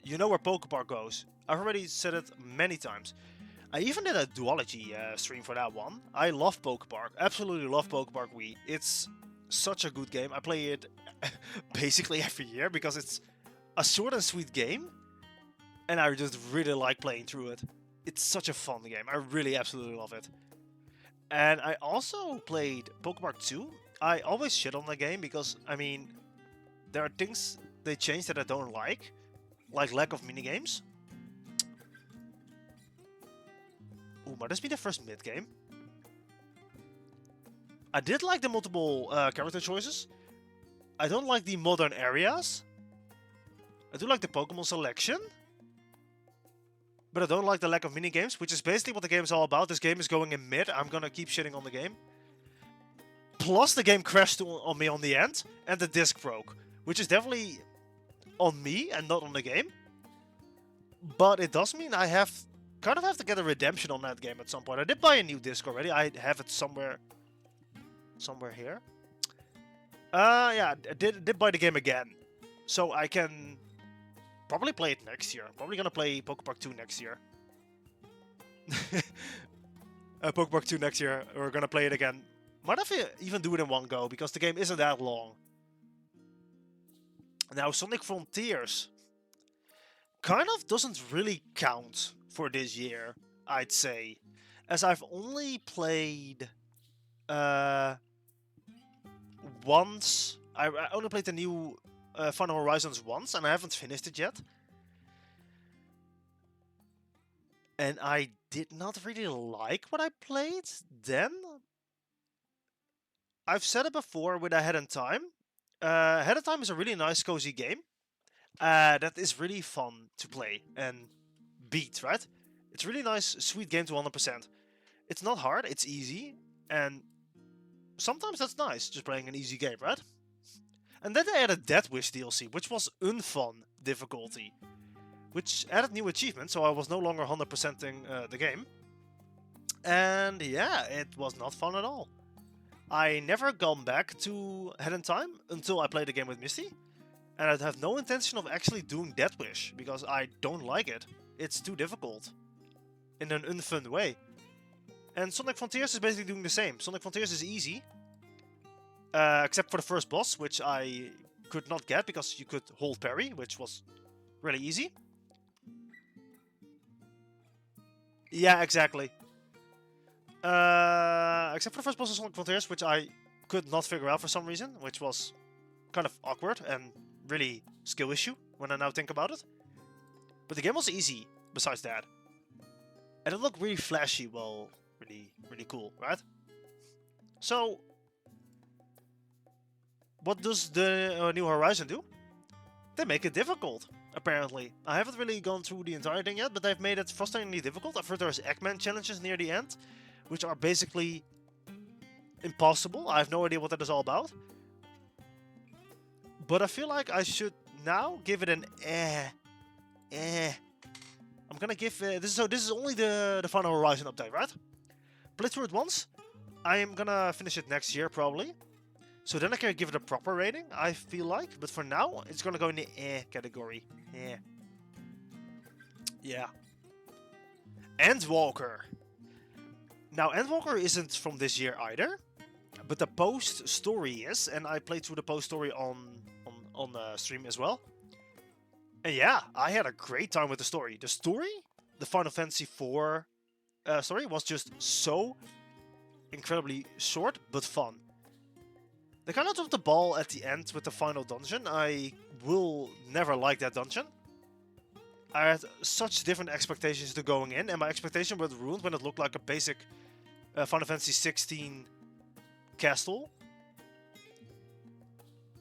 you know where Poke Park goes. I've already said it many times. I even did a duology stream for that one. I love Poke Park. Absolutely love Poke Park Wii. It's such a good game. I play it basically every year because it's a short and sweet game. And I just really like playing through it. It's such a fun game. I really absolutely love it. And I also played Poke Park 2. I always shit on the game because, I mean, there are things they changed that I don't like lack of minigames. Ooh, might this be the first mid-game? I did like the multiple character choices. I don't like the modern areas. I do like the Pokemon selection. But I don't like the lack of minigames, which is basically what the game is all about. This game is going in mid. I'm gonna keep shitting on the game. Plus, the game crashed on me on the end, and the disc broke. Which is definitely on me and not on the game. But it does mean I kind of have to get a redemption on that game at some point. I did buy a new disc already. I have it somewhere here. Yeah, I did buy the game again. So I can probably play it next year. I'm probably gonna play Poke Park 2 next year. Poke Park 2 next year. We're gonna play it again. Might have to even do it in one go, because the game isn't that long. Now, Sonic Frontiers kind of doesn't really count for this year, I'd say. As I've only played once. I only played the new Final Horizons once, and I haven't finished it yet. And I did not really like what I played then. I've said it before with Ahead in Time. Ahead in Time is a really nice, cozy game. That is really fun to play and beat, right? It's a really nice, sweet game to 100%. It's not hard, it's easy, and sometimes that's nice, just playing an easy game, right? And then they added Death Wish DLC, which was unfun difficulty, which added new achievements, so I was no longer 100%ing the game. And yeah, it was not fun at all. I never gone back to Head in Time until I played the game with Misty, and I have no intention of actually doing Death Wish, because I don't like it. It's too difficult, in an unfun way. And Sonic Frontiers is basically doing the same. Sonic Frontiers is easy, except for the first boss, which I could not get because you could hold parry, which was really easy. Yeah, exactly. Except for the first boss of Sonic Frontiers, which I could not figure out for some reason, which was kind of awkward and really skill issue when I now think about it. But the game was easy, besides that. And it looked really flashy, well, really cool, right? So, what does the New Horizon do? They make it difficult, apparently. I haven't really gone through the entire thing yet, but they've made it frustratingly difficult. I've heard there's Eggman challenges near the end, which are basically impossible. I have no idea what that is all about. But I feel like I should now give it an I'm gonna give this is only the Final Horizon update, right? Play through it once. I am gonna finish it next year probably. So then I can give it a proper rating, I feel like. But for now, it's gonna go in the category. Yeah. Endwalker. Now, Endwalker isn't from this year either, but the post story is, and I played through the post story on stream as well. And yeah, I had a great time with the story. The story, the Final Fantasy IV story, was just so incredibly short but fun. They kind of dropped the ball at the end with the final dungeon. I will never like that dungeon. I had such different expectations to going in, and my expectation was ruined when it looked like a basic Final Fantasy 16 castle.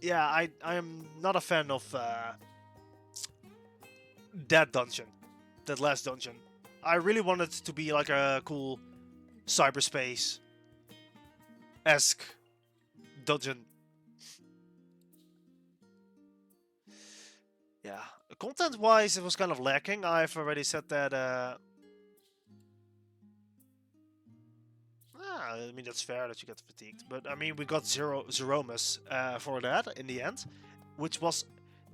Yeah, I am not a fan of that dungeon, that last dungeon. I really wanted it to be like a cool cyberspace-esque dungeon. Yeah, content-wise, it was kind of lacking. I've already said that. I mean, that's fair that you get fatigued, but I mean, we got Zeromus for that in the end, which was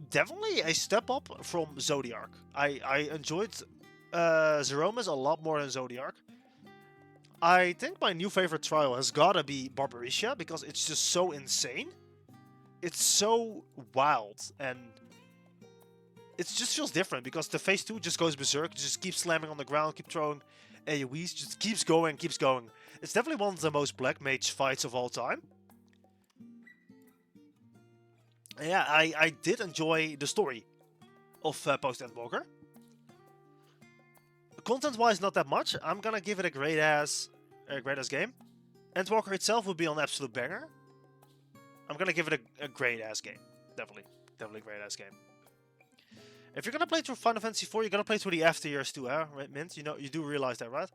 definitely a step up from Zodiac. I enjoyed Zeromus a lot more than Zodiac. I think my new favorite trial has gotta be Barbarisha, because it's just so insane. It's so wild, and it just feels different, because the phase 2 just goes berserk, just keeps slamming on the ground, keep throwing AoEs, just keeps going, keeps going. It's definitely one of the most Black Mage fights of all time. Yeah, I did enjoy the story of Post-Endwalker. Content-wise, not that much. I'm gonna give it a great ass game. Endwalker itself would be an absolute banger. I'm gonna give it a great ass game. Definitely a great ass game. If you're gonna play through Final Fantasy 4, you're gonna play through the after years too, huh? Right, Mint? You know, you do realize that, right?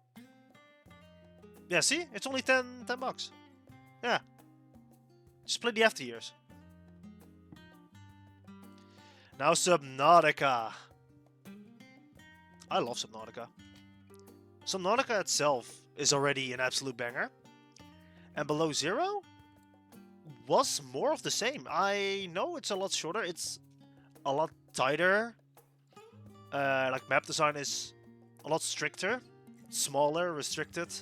Yeah, see? It's only 10 bucks. Yeah. Just play the after years. Now Subnautica. I love Subnautica. Subnautica itself is already an absolute banger. And Below Zero was more of the same. I know it's a lot shorter. It's a lot tighter. Like map design is a lot stricter. Smaller, restricted.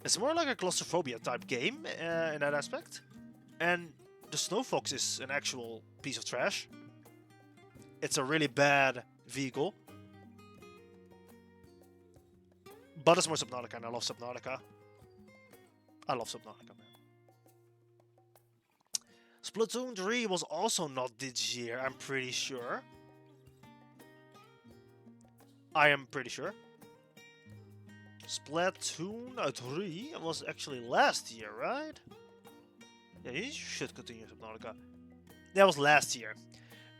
It's more like a claustrophobia type game in that aspect. And the Snow Fox is an actual piece of trash. It's a really bad vehicle. But it's more Subnautica, and I love Subnautica. I love Subnautica, man. Splatoon 3 was also not this year, I'm pretty sure. I am pretty sure. Splatoon 3 was actually last year, right? Yeah, you should continue Subnautica. That was last year.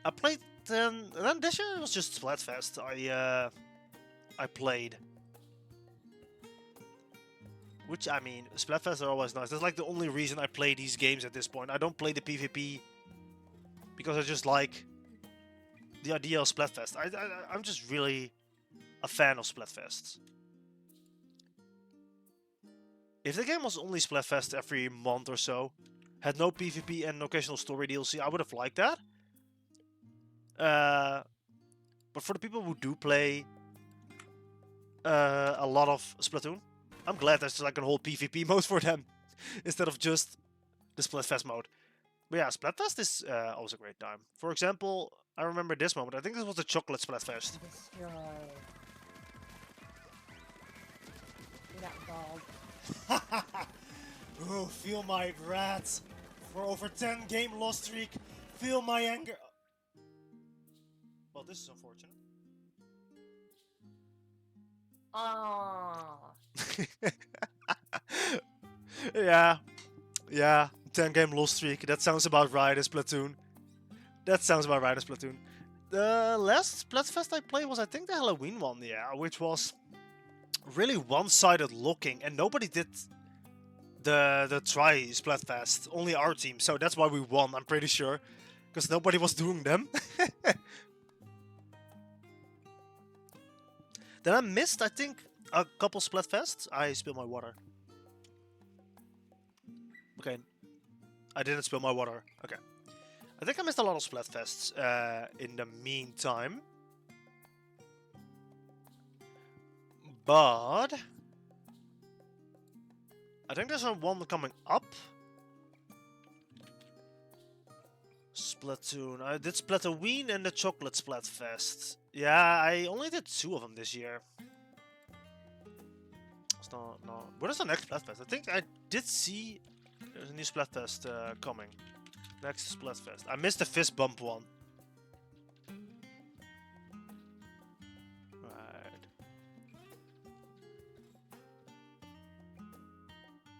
I played then this year it was just Splatfest. I played. Which, I mean, Splatfests are always nice. That's like the only reason I play these games at this point. I don't play the PvP because I just like the idea of Splatfest. I'm just really a fan of Splatfests. If the game was only Splatfest every month or so, had no PvP and occasional story DLC, I would have liked that. But for the people who do play a lot of Splatoon, I'm glad there's like a whole PvP mode for them instead of just the Splatfest mode. But yeah, Splatfest is always a great time. For example, I remember this moment. I think this was the chocolate Splatfest. Destroy. You got bald. Oh, feel my wrath for over 10 game loss streak. Feel my anger. Well, this is unfortunate. Oh. Yeah, 10 game loss streak. That sounds about right in Splatoon. The last Splatfest I played was, I think, the Halloween one, yeah, which was really one-sided looking, and nobody did the try Splatfest, only our team, so that's why we won, I'm pretty sure, because nobody was doing them. Then I missed, I think, a couple Splatfests. I spilled my water. Okay, I didn't spill my water. Okay. I think I missed a lot of Splatfests in the meantime. But I think there's one coming up. Splatoon. I did Splatoween and the Chocolate Splatfest. Yeah, I only did 2 of them this year. It's not. What is the next Splatfest? I think I did see There's a new Splatfest coming. Next Splatfest. I missed the fist bump one. Right.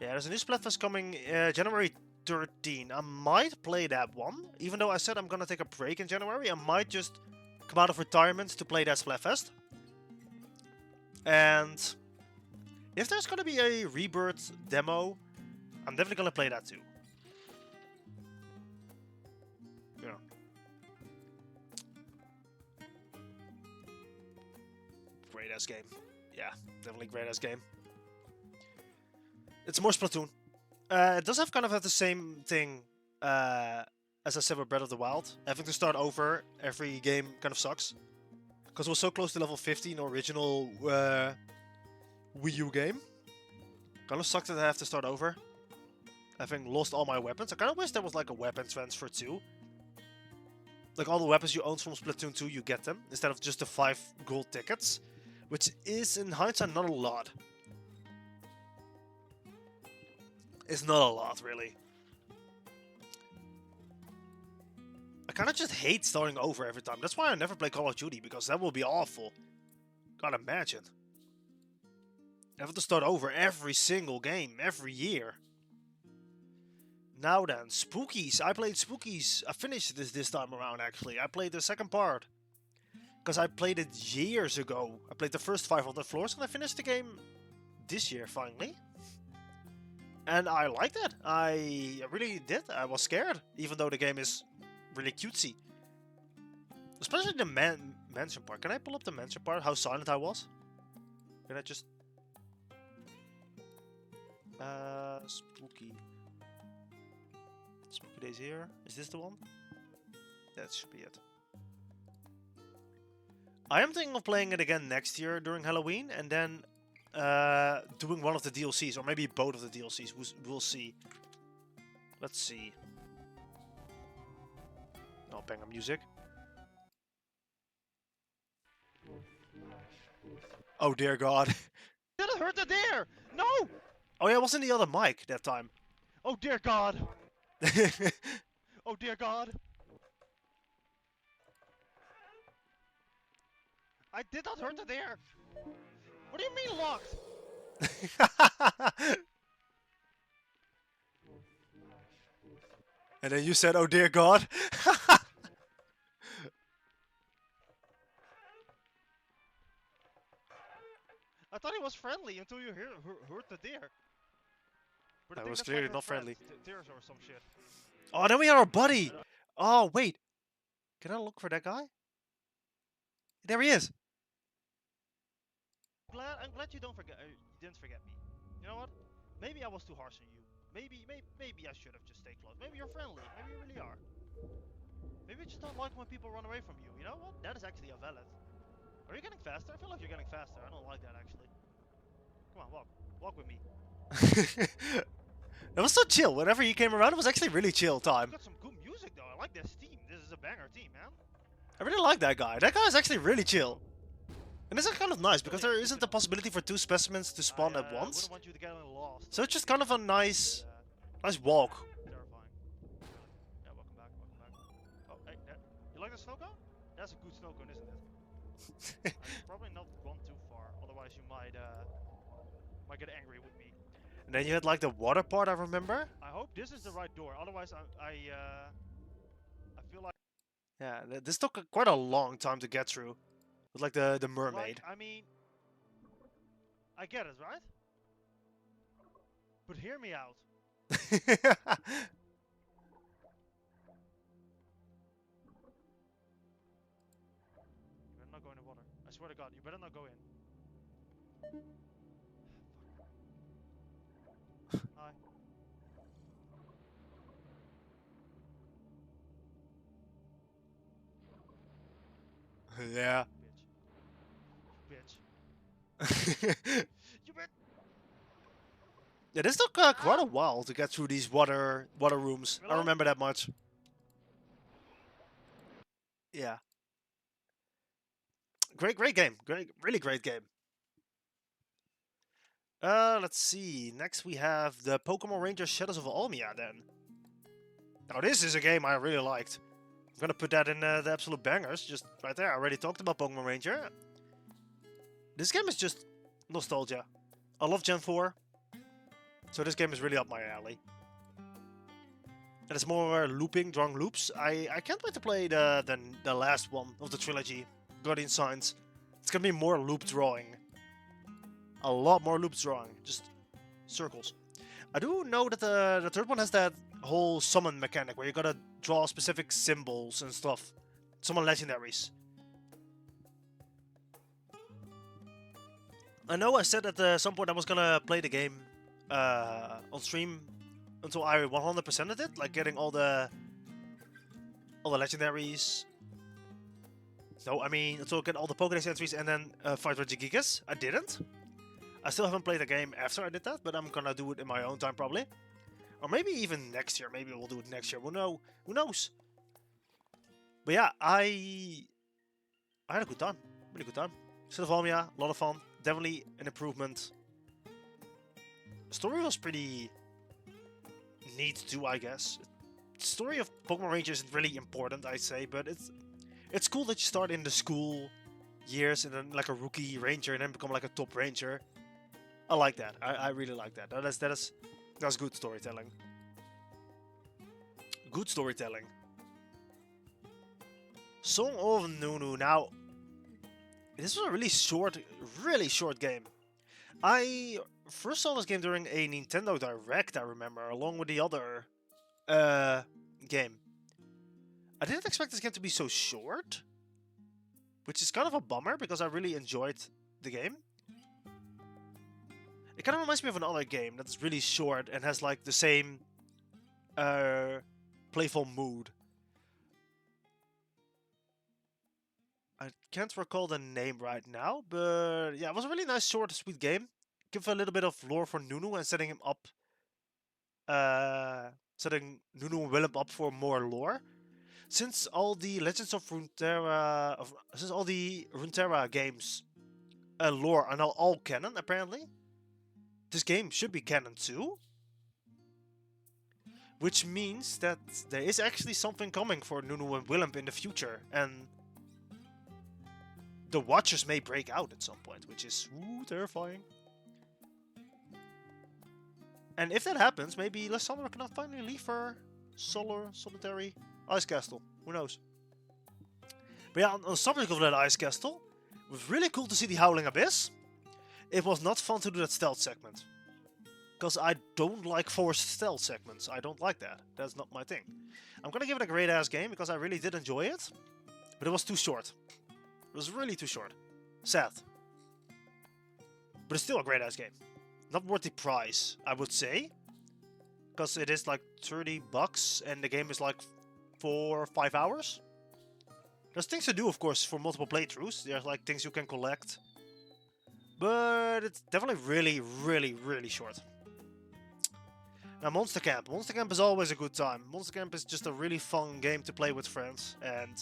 Yeah, there's a new Splatfest coming January 13. I might play that one. Even though I said I'm gonna take a break in January, I might just come out of retirement to play that Splatfest. And if there's gonna be a Rebirth demo, I'm definitely gonna play that too. Yeah. Great ass game. Yeah, definitely great ass game. It's more Splatoon. It does have kind of the same thing as I said with Breath of the Wild. Having to start over every game kind of sucks. Because it was so close to level 50 in the original Wii U game. Kind of sucks that I have to start over. Having lost all my weapons. I kind of wish there was like a weapon transfer too. Like all the weapons you own from Splatoon 2, you get them. Instead of just the 5 gold tickets. Which is, in hindsight, not a lot. It's not a lot, really. I kind of just hate starting over every time. That's why I never play Call of Duty, because that will be awful. Can't imagine. I have to start over every single game, every year. Now then, Spookies. I played Spookies. I finished this time around, actually. I played the second part. Because I played it years ago. I played the first 500 floors and I finished the game this year, finally. And I liked it. I really did. I was scared, even though the game is really cutesy. Especially the mansion part. Can I pull up the mansion part? How silent I was? Can I just... Spooky. Spooky Days here. Is this the one? That should be it. I am thinking of playing it again next year during Halloween, and then doing one of the DLCs, or maybe both of the DLCs. We'll see. Let's see. Oh, banger music. Oh dear God. Did it hurt the deer? No! Oh yeah, it was in the other mic that time. Oh dear God! Oh dear God! I did not hurt the deer! What do you mean locked? And then you said, oh dear God. I thought he was friendly until you hurt the deer. But I That think was that's clearly like her not friend, friendly. Tears or some shit. Oh, then we have our buddy. Oh, wait. Can I look for that guy? There he is. I'm glad you didn't forget me. You know what? Maybe I was too harsh on you. Maybe I should have just stayed close. Maybe you're friendly. Maybe you really are. Maybe you just don't like when people run away from you. You know what? That is actually a valid. Are you getting faster? I feel like you're getting faster. I don't like that actually. Come on, walk. Walk with me. It was so chill. Whenever he came around, it was actually really chill time. You got some good music though. I like this team. This is a banger team, man. I really like that guy. That guy is actually really chill. And this is kind of nice, because there isn't the possibility for 2 specimens to spawn at once. Wouldn't want you to get lost. So it's just kind of a nice walk. Terrifying. Yeah, welcome back. Welcome back. Oh, hey, you like the snow cone? That's a good snow cone, isn't it? Probably not gone too far. Otherwise, you might get angry with me. And then you had like the water part, I remember. I hope this is the right door. Otherwise, I feel like. Yeah, this took quite a long time to get through. With like the mermaid. Like, I mean, I get it, right? But hear me out. You better not go in the water. I swear to God, you better not go in. Hi. Yeah. Bitch. You bet. Yeah, this took quite a while to get through these water rooms. I remember that much. Yeah. Great game. Really great game. Let's see. Next we have the Pokemon Ranger Shadows of Almia then. Now this is a game I really liked. I'm gonna put that in the absolute bangers, just right there. I already talked about Pokemon Ranger. This game is just nostalgia. I love Gen 4, so this game is really up my alley. And it's more looping, drawing loops. I can't wait to play the last one of the trilogy, Guardian Signs. It's gonna be more loop drawing. A lot more loop drawing, just circles. I do know that the third one has that whole summon mechanic where you gotta draw specific symbols and stuff. Summon legendaries. I know I said at some point I was gonna play the game on stream until I 100%ed it, like getting all the legendaries. No, I mean until I get all the Pokédex entries and then fight Regigigas. I didn't. I still haven't played the game after I did that, but I'm gonna do it in my own time probably. Or maybe even next year. Maybe we'll do it next year. Who knows? But yeah, I had a good time. Really good time. Sylvania, a lot of fun. Definitely an improvement. The story was pretty neat too, I guess. The story of Pokemon Ranger isn't really important, I'd say, but it's cool that you start in the school years and then like a rookie ranger and then become like a top ranger. I like that. I really like that. That's good storytelling. Good storytelling. Song of Nunu. Now, this was a really short game. I first saw this game during a Nintendo Direct, I remember, along with the other game. I didn't expect this game to be so short, which is kind of a bummer because I really enjoyed the game. It kind of reminds me of another game that's really short and has like the same playful mood. I can't recall the name right now, but yeah, it was a really nice, short, sweet game. Give a little bit of lore for Nunu and setting him up, setting Nunu and Willem up for more lore. Since all the Legends of Runeterra, since all the Runeterra games lore are now all canon, apparently, this game should be canon too. Which means that there is actually something coming for Nunu and Willem in the future, and the Watchers may break out at some point, which is terrifying. And if that happens, maybe Lysandra can finally leave her solitary ice castle. Who knows? But yeah, on the subject of that ice castle, it was really cool to see the Howling Abyss. It was not fun to do that stealth segment. Because I don't like forced stealth segments. I don't like that. That's not my thing. I'm gonna give it a great ass game because I really did enjoy it. But it was too short. It was really too short. Sad. But it's still a great ass game. Not worth the price, I would say. Because it is like $30 and the game is like 4 or 5 hours. There's things to do, of course, for multiple playthroughs. There's like things you can collect. But it's definitely really, really, really short. Now, Monster Camp. Monster Camp is always a good time. Monster Camp is just a really fun game to play with friends. And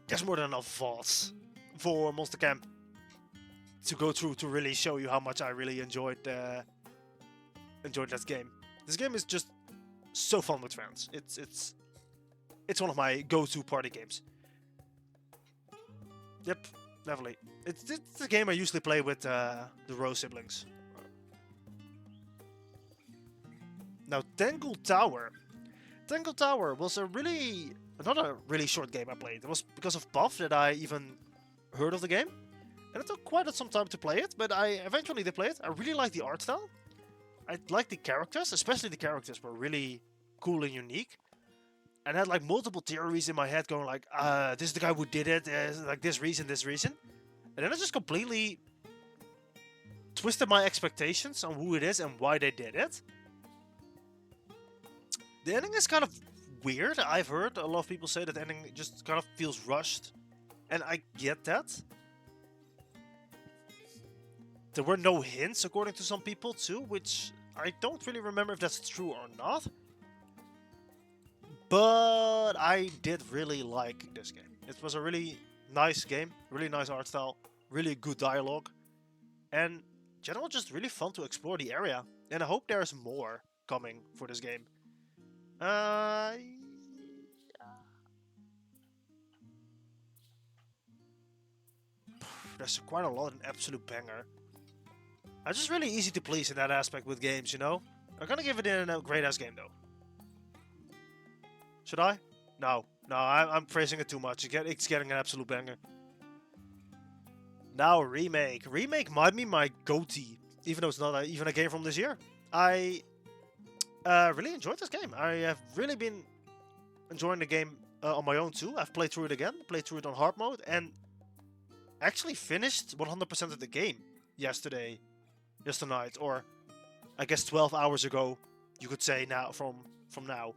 there's more than enough VODs for Monster Camp to go through to really show you how much I really enjoyed that game. This game is just so fun with friends. It's one of my go-to party games. Yep, definitely. It's the game I usually play with the Rose siblings. Now, Tangle Tower. Tangle Tower was another really short game I played. It was because of Puff that I even heard of the game. And it took quite some time to play it, but I eventually did play it. I really like the art style. I like the characters, especially the characters were really cool and unique. And I had like multiple theories in my head going like, this is the guy who did it, like this reason. And then I just completely twisted my expectations on who it is and why they did it. The ending is kind of weird. I've heard a lot of people say that the ending just kind of feels rushed. And I get that. There were no hints, according to some people, too, which I don't really remember if that's true or not. But I did really like this game. It was a really nice game, really nice art style, really good dialogue. And general, just really fun to explore the area. And I hope there's more coming for this game. There's quite a lot in Absolute Banger. I'm just really easy to please in that aspect with games, you know? I'm gonna give it a great-ass game, though. Should I? No. No, I'm praising it too much. It's getting an absolute banger. Now, Remake. Remake might be my go-to, even though it's not even a game from this year. I really enjoyed this game. I have really been enjoying the game on my own, too. I've played through it again, played through it on hard mode, and actually finished 100% of the game yesterday night, or I guess 12 hours ago, you could say now from now.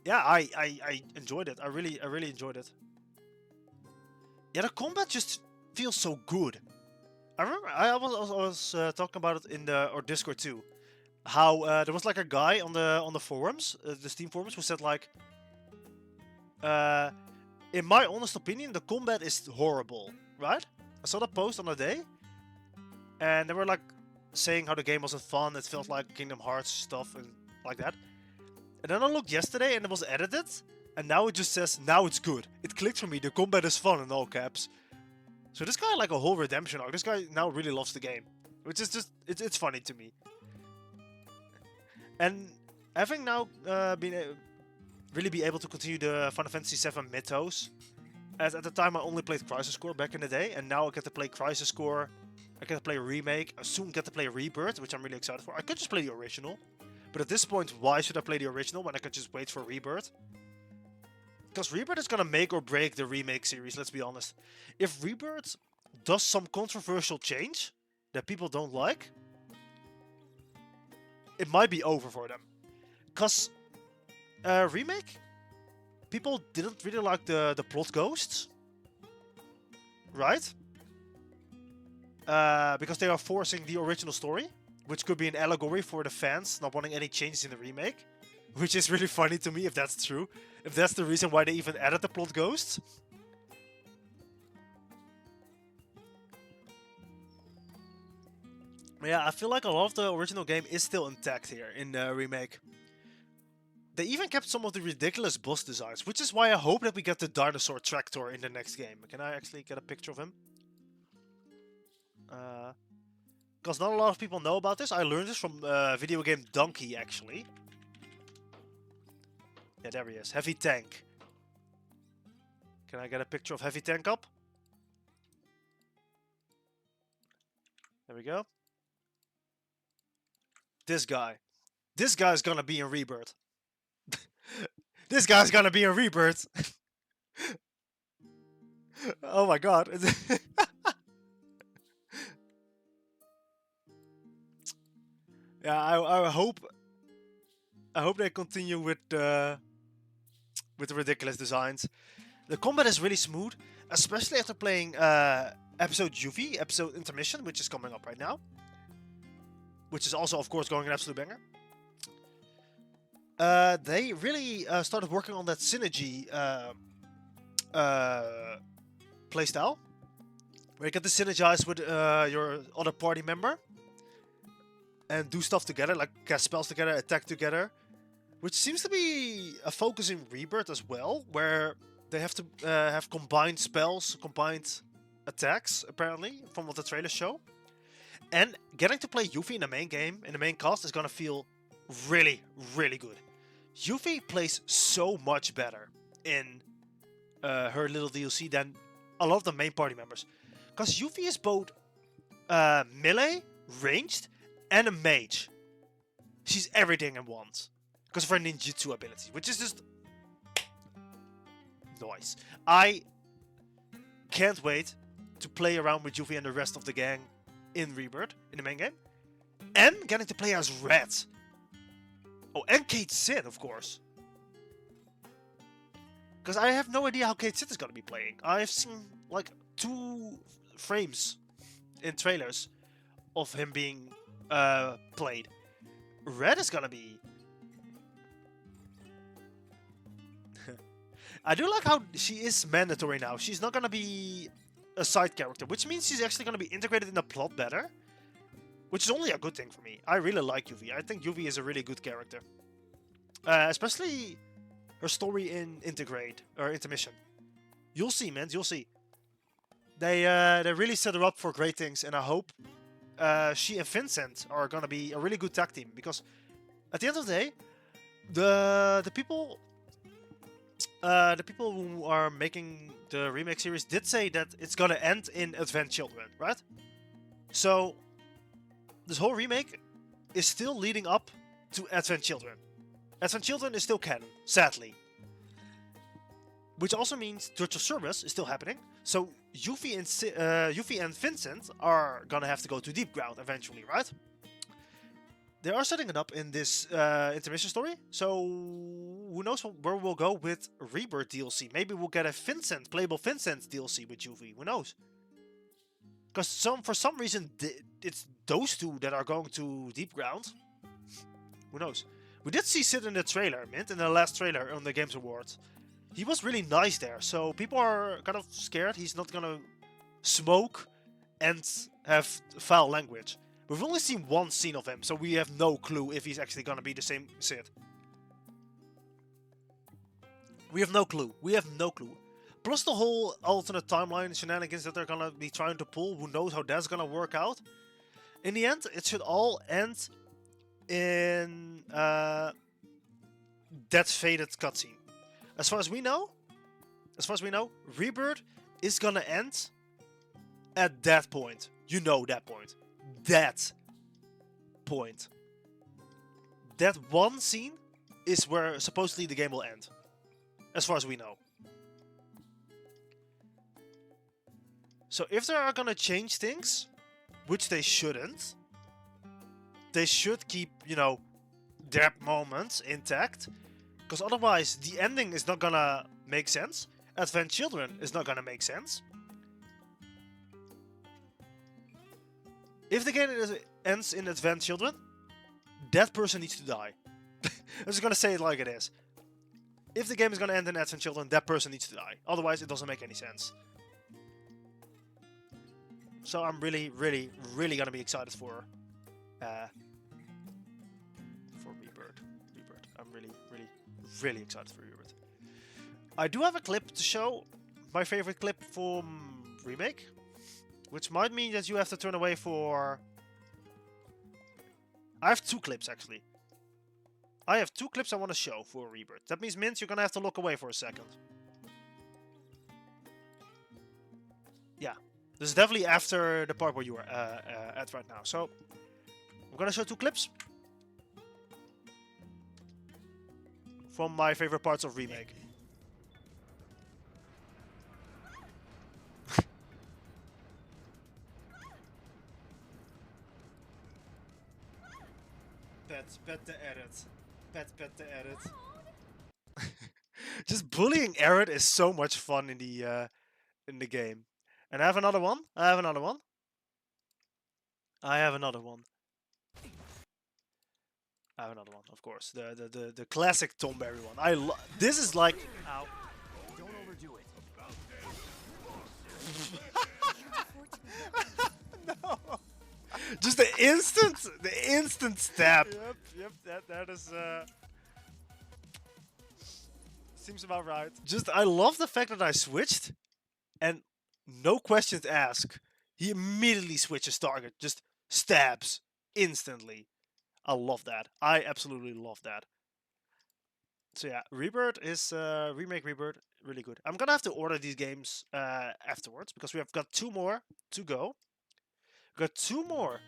Yeah, I enjoyed it. I really enjoyed it. Yeah, the combat just feels so good. I remember I was talking about it in our Discord too. How there was like a guy on the forums, the Steam forums, who said like, in my honest opinion, the combat is horrible, right? I saw that post on a day, and they were like saying how the game wasn't fun. It felt like Kingdom Hearts stuff and like that. And then I looked yesterday and it was edited, and now it just says, now it's good. It clicked for me, the combat is fun in all caps. So this guy like a whole redemption arc. This guy now really loves the game, which is just, it's funny to me. And having now really be able to continue the Final Fantasy VII Mythos, as at the time I only played Crisis Core back in the day, and now I get to play Crisis Core, I get to play Remake, I soon get to play Rebirth, which I'm really excited for. I could just play the original. But at this point, why should I play the original when I could just wait for Rebirth? Because Rebirth is gonna make or break the remake series, let's be honest. If Rebirth does some controversial change that people don't like, it might be over for them. Because Remake, people didn't really like the plot ghosts, right? Because they are forcing the original story, which could be an allegory for the fans not wanting any changes in the remake. Which is really funny to me if that's true. If that's the reason why they even added the plot ghosts. But yeah, I feel like a lot of the original game is still intact here in the remake. They even kept some of the ridiculous boss designs, which is why I hope that we get the dinosaur tractor in the next game. Can I actually get a picture of him? Because not a lot of people know about this. I learned this from video game Donkey, actually. Yeah, there he is. Heavy Tank. Can I get a picture of Heavy Tank up? There we go. This guy. This guy's gonna be in Rebirth. This guy's gonna be in Rebirth. Oh my god. Yeah, I hope they continue with the ridiculous designs. The combat is really smooth, especially after playing episode Yuffie, episode Intermission, which is coming up right now. Which is also, of course, going an absolute banger. They really started working on that synergy playstyle, where you get to synergize with your other party member and do stuff together, like cast spells together, attack together, which seems to be a focus in Rebirth as well, where they have to have combined spells, combined attacks, apparently, from what the trailers show. And getting to play Yuffie in the main game, in the main cast, is gonna feel really, really good. Yuffie plays so much better in her little DLC than a lot of the main party members. Because Yuffie is both melee, ranged, and a mage. She's everything in one. Because of her ninjutsu ability, which is just nice. I can't wait to play around with Yuffie and the rest of the gang in Rebirth, in the main game. And getting to play as Red. Oh, and Kate Sid, of course. Because I have no idea how Kate Sid is going to be playing. I've seen like 2 frames in trailers of him being played. Red is gonna be... I do like how she is mandatory now. She's not gonna be a side character, which means she's actually going to be integrated in the plot better, which is only a good thing for me. I really like Yuvi. I think Yuvi is a really good character, especially her story in Integrate or Intermission. You'll see, man. You'll see. They really set her up for great things, and I hope she and Vincent are gonna be a really good tag team, because at the end of the day, the people who are making the remake series did say that it's gonna end in Advent Children, right? So this whole remake is still leading up to Advent Children. Advent Children is still canon, sadly. Which also means Church of Cerberus is still happening. So Yuffie and Vincent are gonna have to go to Deep Ground eventually, right? They are setting it up in this intermission story. So who knows where we'll go with Rebirth DLC. Maybe we'll get a playable Vincent DLC with Yuffie. Who knows? Because for some reason it's those two that are going to Deep Ground. Who knows? We did see Sid in the trailer, Mint, in the last trailer on the Games Awards. He was really nice there, so people are kind of scared he's not gonna smoke and have foul language. We've only seen one scene of him, so we have no clue if he's actually gonna be the same Sid. We have no clue. We have no clue. Plus the whole alternate timeline shenanigans that they're gonna be trying to pull. Who knows how that's gonna work out? In the end, it should all end in that faded cutscene. As far as we know, Rebirth is gonna end at that point. You know that point. That point. That one scene is where supposedly the game will end. As far as we know. So if they are gonna change things, which they shouldn't, they should keep, you know, their moments intact. Because otherwise, the ending is not gonna make sense. Advent Children is not gonna make sense. If the game ends in Advent Children, that person needs to die. I'm just gonna say it like it is. If the game is gonna end in Advent Children, that person needs to die. Otherwise, it doesn't make any sense. So I'm really, really, really gonna be excited for Rebirth. I'm really, really, really excited for Rebirth. I do have a clip to show, my favorite clip from Remake, which might mean that you have to turn away for... I have two clips actually. I have two clips I want to show for Rebirth. That means, Mint, you're gonna have to look away for a second. Yeah, this is definitely after the part where you are at right now. So, I'm gonna show two clips from my favorite parts of Remake. Bet the edit. Bet the edit. Just bullying Aerith is so much fun in the game. And I have another one. I have another one, of course. The classic Tomberry one. This is like... Ow. Don't overdo it. No. Just the instant stab. Yep, that is seems about right. Just, I love the fact that I switched and no questions asked. He immediately switches target, just stabs instantly. I love that. I absolutely love that. So yeah, Rebirth is Remake Rebirth, really good. I'm gonna have to order these games afterwards because we have got two more to go. Got two more,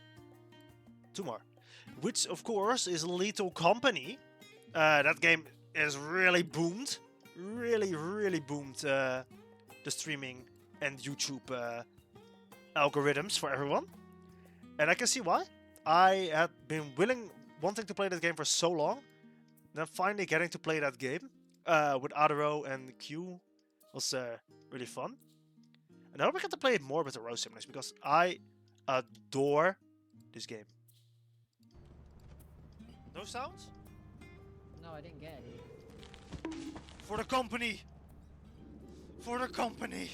which of course is Lethal Company. That game has really boomed, really boomed the streaming and YouTube algorithms for everyone, and I can see why. I had been wanting to play that game for so long, then finally getting to play that game with Adaro and Q was really fun. And I hope I get to play it more with the Rose Siblings because I adore this game. No sounds? No, I didn't get it. For the company! For the company!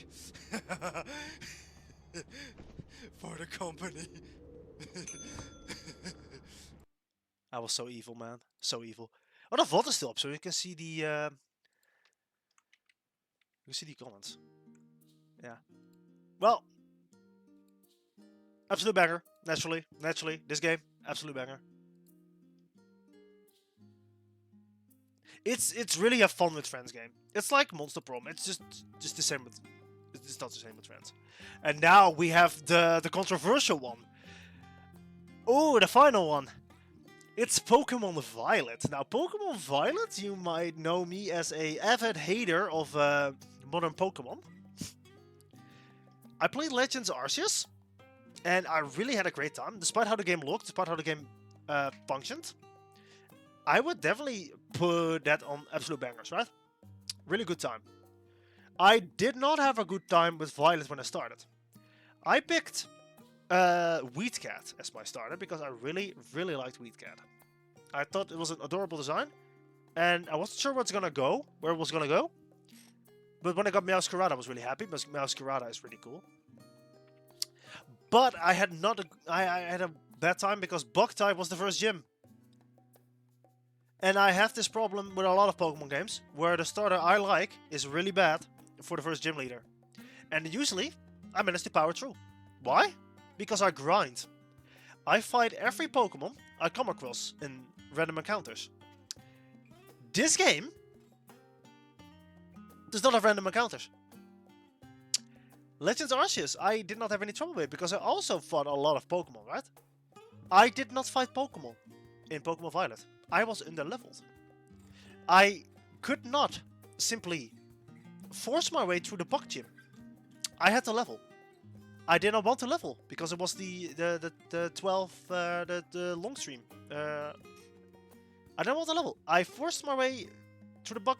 For the company. I was so evil, man. So evil. Oh, the VOD is still up, so you can see the comments. Yeah. Well, absolute banger. Naturally, this game, absolute banger. It's really a fun with friends game. It's like Monster Prom. It's just the same with. It's not the same with friends. And now we have the controversial one. Oh, the final one. It's Pokemon Violet. Now, Pokemon Violet, you might know me as a avid hater of modern Pokemon. I played Legends Arceus, and I really had a great time, despite how the game looked, despite how the game functioned. I would definitely put that on absolute bangers, right? Really good time. I did not have a good time with Violet when I started. I picked Weedcat as my starter because I really liked Weedcat. I thought it was an adorable design, and I wasn't sure where it was gonna go. But when I got Meowscarada, I was really happy because Meowscarada is really cool. But I had a bad time because Bug-type was the first gym. And I have this problem with a lot of Pokemon games, where the starter I like is really bad for the first gym leader. And usually, I manage to power through. Why? Because I grind. I fight every Pokemon I come across in random encounters. This game does not have random encounters. Legends Arceus, I did not have any trouble with because I also fought a lot of Pokemon, right? I did not fight Pokemon in Pokemon Violet. I was underleveled. I could not simply force my way through the bug gym. I had to level. I did not want to level because it was the 12 the long stream. I didn't want to level. I forced my way through the bug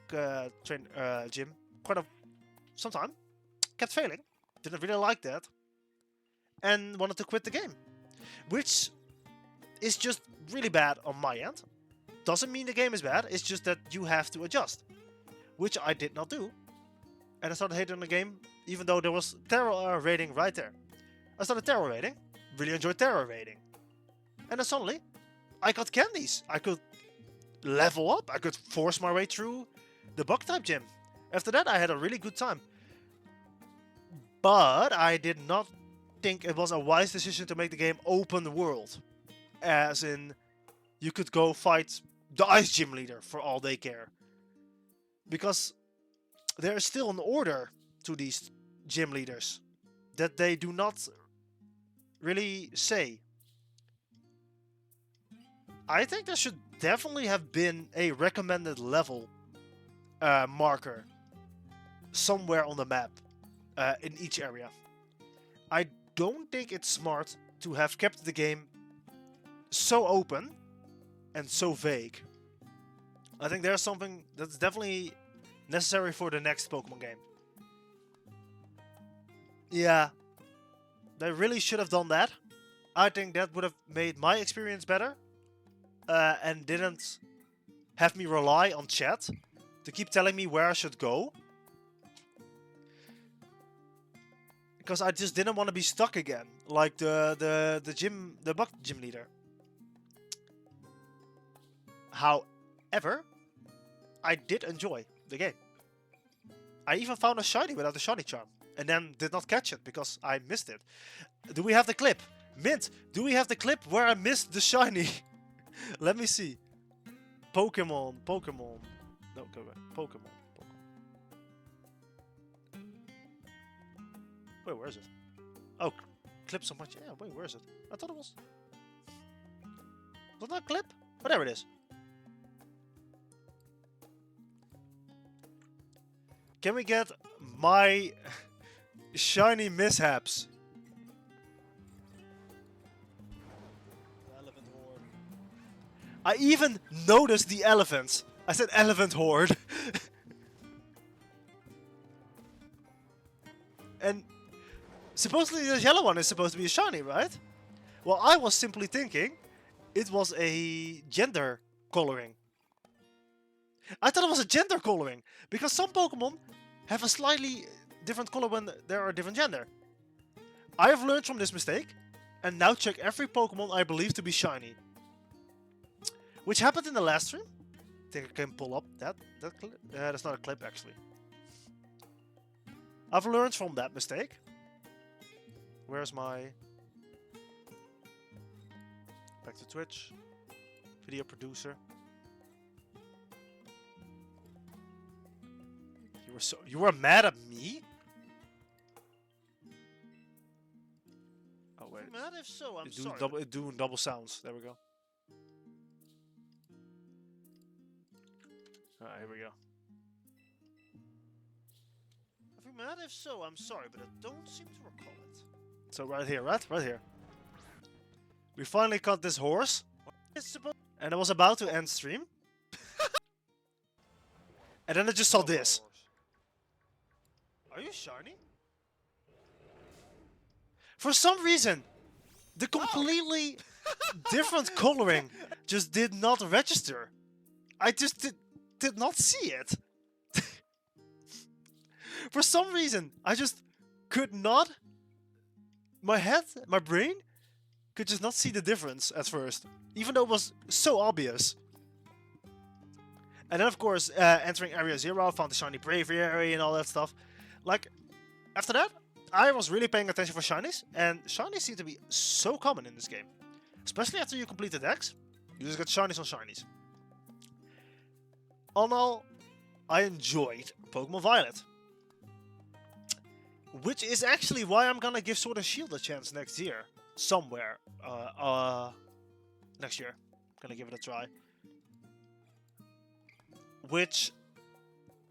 gym some time. Kept failing. Didn't really like that. And wanted to quit the game. Which is just really bad on my end. Doesn't mean the game is bad. It's just that you have to adjust. Which I did not do. And I started hating on the game, even though there was terror rating right there. I started terror rating. Really enjoyed terror rating. And then suddenly, I got candies. I could level up. I could force my way through the bug-type gym. After that, I had a really good time. But I did not think it was a wise decision to make the game open world. As in, you could go fight the ice gym leader for all they care. Because there is still an order to these gym leaders that they do not really say. I think there should definitely have been a recommended level marker somewhere on the map in each area. I don't think it's smart to have kept the game so open and so vague. I think there's something that's definitely necessary for the next Pokemon game. Yeah, they really should have done that. I think that would have made my experience better and didn't have me rely on chat to keep telling me where I should go. Because I just didn't want to be stuck again, like the bug gym leader. However, I did enjoy the game. I even found a shiny without a shiny charm, and then did not catch it because I missed it. Do we have the clip? Mint, do we have the clip where I missed the shiny? Let me see. Pokemon. No, go back. Pokemon. Wait, where is it? Oh, clip so much. Yeah, wait, where is it? I thought it was... Was that a clip? Oh, there it is. Can we get my shiny mishaps? Elephant horde. I even noticed the elephants. I said elephant horde. And supposedly this yellow one is supposed to be a shiny, right? Well, I was simply thinking it was a gender coloring. I thought it was a gender coloring because some Pokemon have a slightly different color when they are a different gender. I have learned from this mistake, and now check every Pokemon I believe to be shiny. Which happened in the last stream. I think I can pull up that clip. That's not a clip, actually. I've learned from that mistake. Where's my... Back to Twitch. Video producer. You were mad at me? Oh wait. Mad if so, I'm It's sorry. doing double sounds. There we go. Alright, here we go. If you're mad if so, I'm sorry, but I don't seem to recall it. So right here, right? Right here. We finally caught this horse. It's supposed And I was about to end stream. And then I just saw this. Are you shiny? For some reason, the completely different coloring just did not register. I just did not see it. For some reason, I just could not... My head, my brain, could just not see the difference at first. Even though it was so obvious. And then of course, entering Area 0, I found the shiny Braviary and all that stuff. Like, after that, I was really paying attention for shinies. And shinies seem to be so common in this game. Especially after you complete the decks. You just get shinies on shinies. All in all, I enjoyed Pokemon Violet. Which is actually why I'm gonna give Sword and Shield a chance next year. Somewhere. Next year. Gonna give it a try. Which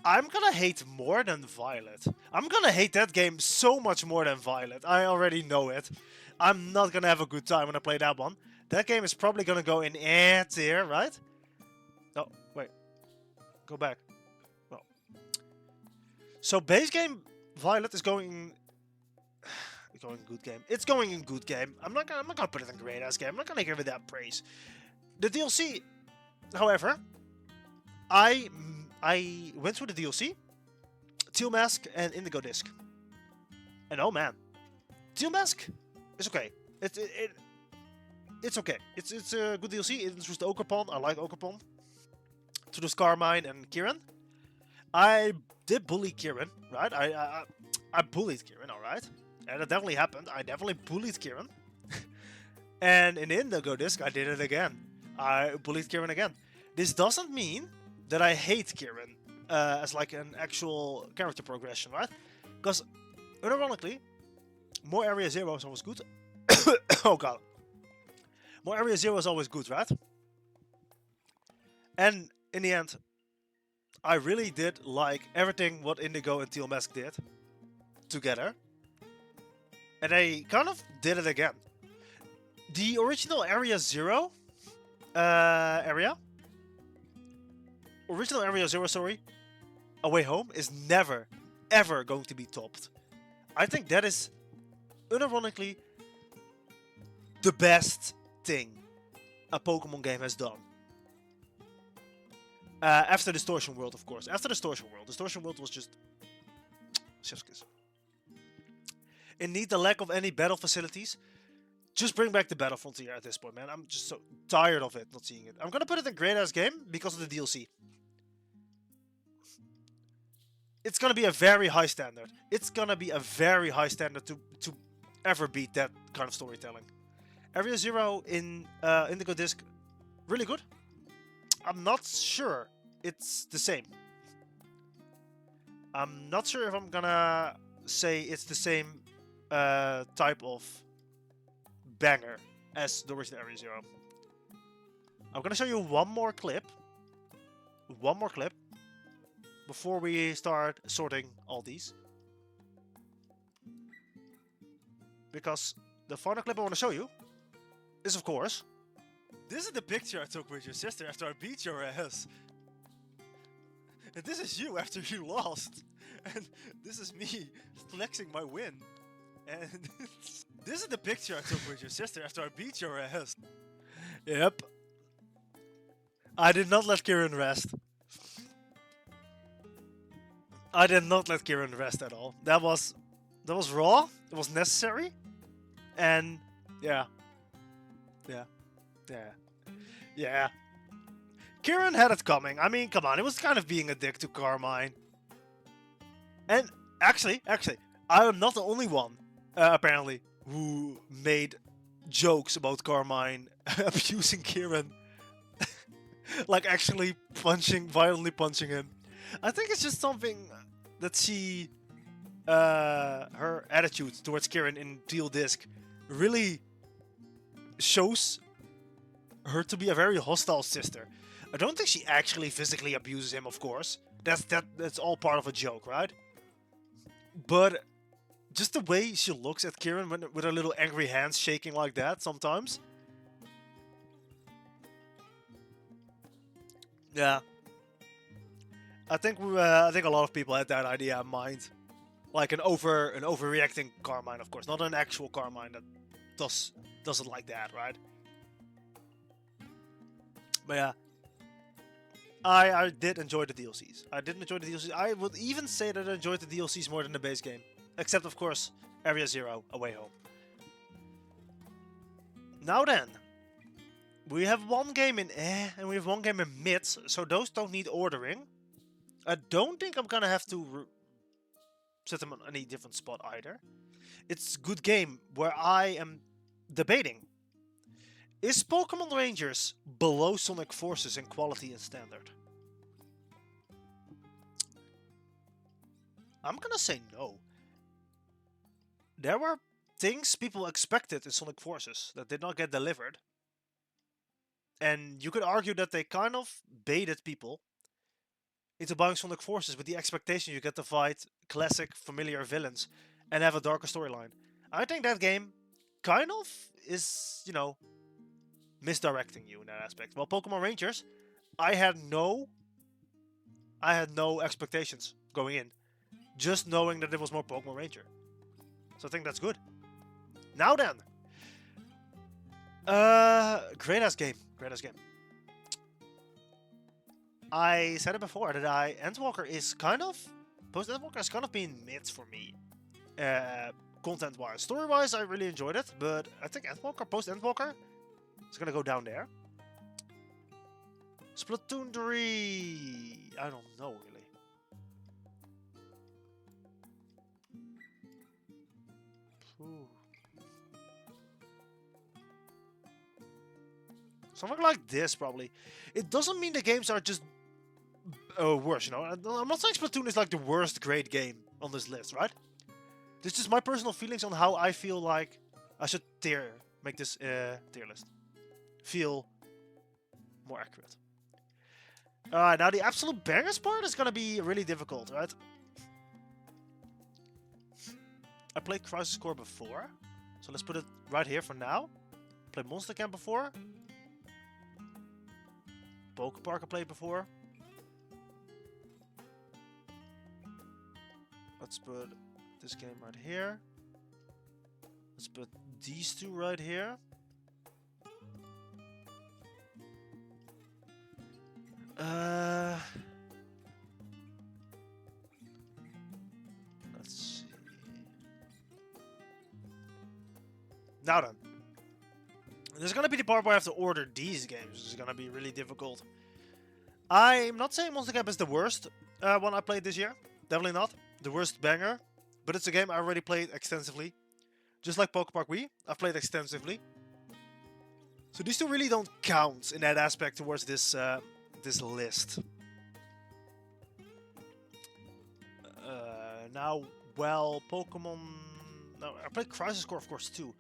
I'm gonna hate more than Violet. I'm gonna hate that game so much more than Violet. I already know it. I'm not gonna have a good time when I play that one. That game is probably gonna go in A tier, right? No, wait. Go back. Well. So base game Violet is going good game. It's going in good game. I'm not gonna put it in great ass game. I'm not gonna give it that praise. The DLC, however, I went through the DLC, Teal Mask and Indigo Disc, and oh man, Teal Mask is okay. It's okay. It's a good DLC. It introduced Okerpon. I like Okerpon. Introduced Carmine and Kieran. I did bully Kieran, right? I bullied Kieran, alright? And it definitely happened. I definitely bullied Kieran. And in Indigo Disc, I did it again. I bullied Kieran again. This doesn't mean that I hate Kieran as like an actual character progression, right? Because, unironically, more Area 0 is always good. Oh god. More Area 0 is always good, right? And in the end, I really did like everything what Indigo and Teal Mask did together. And they kind of did it again. The original Area 0 original Area 0, sorry, Away Home is never, ever going to be topped. I think that is, unironically, the best thing a Pokemon game has done. After Distortion World, of course. After Distortion World was just... chef's kiss. Indeed, the lack of any battle facilities. Just bring back the Battle Frontier at this point, man. I'm just so tired of it, not seeing it. I'm gonna put it in great ass game because of the DLC. It's gonna be a very high standard. It's gonna be a very high standard to ever beat that kind of storytelling. Area 0 in Indigo Disc, really good. I'm not sure it's the same. I'm not sure if I'm gonna say it's the same type of banger as the original Area 0. I'm gonna show you one more clip. Before we start sorting all these. Because the final clip I want to show you is, of course, this is the picture I took with your sister after I beat your ass. And this is you after you lost. And this is me flexing my win. And this is the picture I took with your sister after I beat your ass. Yep. I did not let Kieran rest. I did not let Kieran rest at all. That was raw. It was necessary. And yeah, yeah, yeah, yeah. Kieran had it coming. I mean, come on, it was kind of being a dick to Carmine. And actually, I am not the only one, apparently, who made jokes about Carmine abusing Kieran. Like actually violently punching him. I think it's just something that she, her attitude towards Kieran in Teal Disc really shows her to be a very hostile sister. I don't think she actually physically abuses him, of course. That's all part of a joke, right? But just the way she looks at Kieran with her little angry hands shaking like that sometimes. Yeah. I think a lot of people had that idea in mind. Like an overreacting Carmine, of course, not an actual Carmine that does it like that, right? But yeah, I did enjoy the DLCs. I did enjoy the DLCs. I would even say that I enjoyed the DLCs more than the base game, except of course Area Zero, Away Home. Now then, we have one game in and we have one game in mid, so those don't need ordering. I don't think I'm gonna have to set them on any different spot either. It's a good game where I am debating. Is Pokemon Rangers below Sonic Forces in quality and standard? I'm gonna say no. There were things people expected in Sonic Forces that did not get delivered. And you could argue that they kind of baited people into buying Sonic Forces with the expectation you get to fight classic, familiar villains and have a darker storyline. I think that game kind of is, you know, misdirecting you in that aspect. Well, Pokemon Rangers, I had no expectations going in, just knowing that it was more Pokemon Ranger. So I think that's good. Now then, great ass game. I said it before that Endwalker is kind of post-Endwalker has kind of been mid for me, content-wise. Story-wise, I really enjoyed it, but I think Endwalker post-Endwalker is gonna go down there. Splatoon 3, I don't know really. Ooh. Something like this, probably. It doesn't mean the games are just worse, you know. I'm not saying Splatoon is like the worst great game on this list, right? This is just my personal feelings on how I feel like I should make this tier list feel more accurate. Alright, now the absolute bangers part is gonna be really difficult, right? I played Crisis Core before, so let's put it right here for now. Played Monster Camp before. Poke Park I played before. Let's put this game right here. Let's put these two right here. Let's see. Now then. There's gonna be the part where I have to order these games, which is gonna be really difficult. I'm not saying Monster Camp is the worst one I played this year. Definitely not. The worst banger. But it's a game I already played extensively. Just like Poke Park Wii, I've played extensively. So these two really don't count in that aspect towards this this list. Now, well, Pokemon... No, I played Crisis Core, of course, too.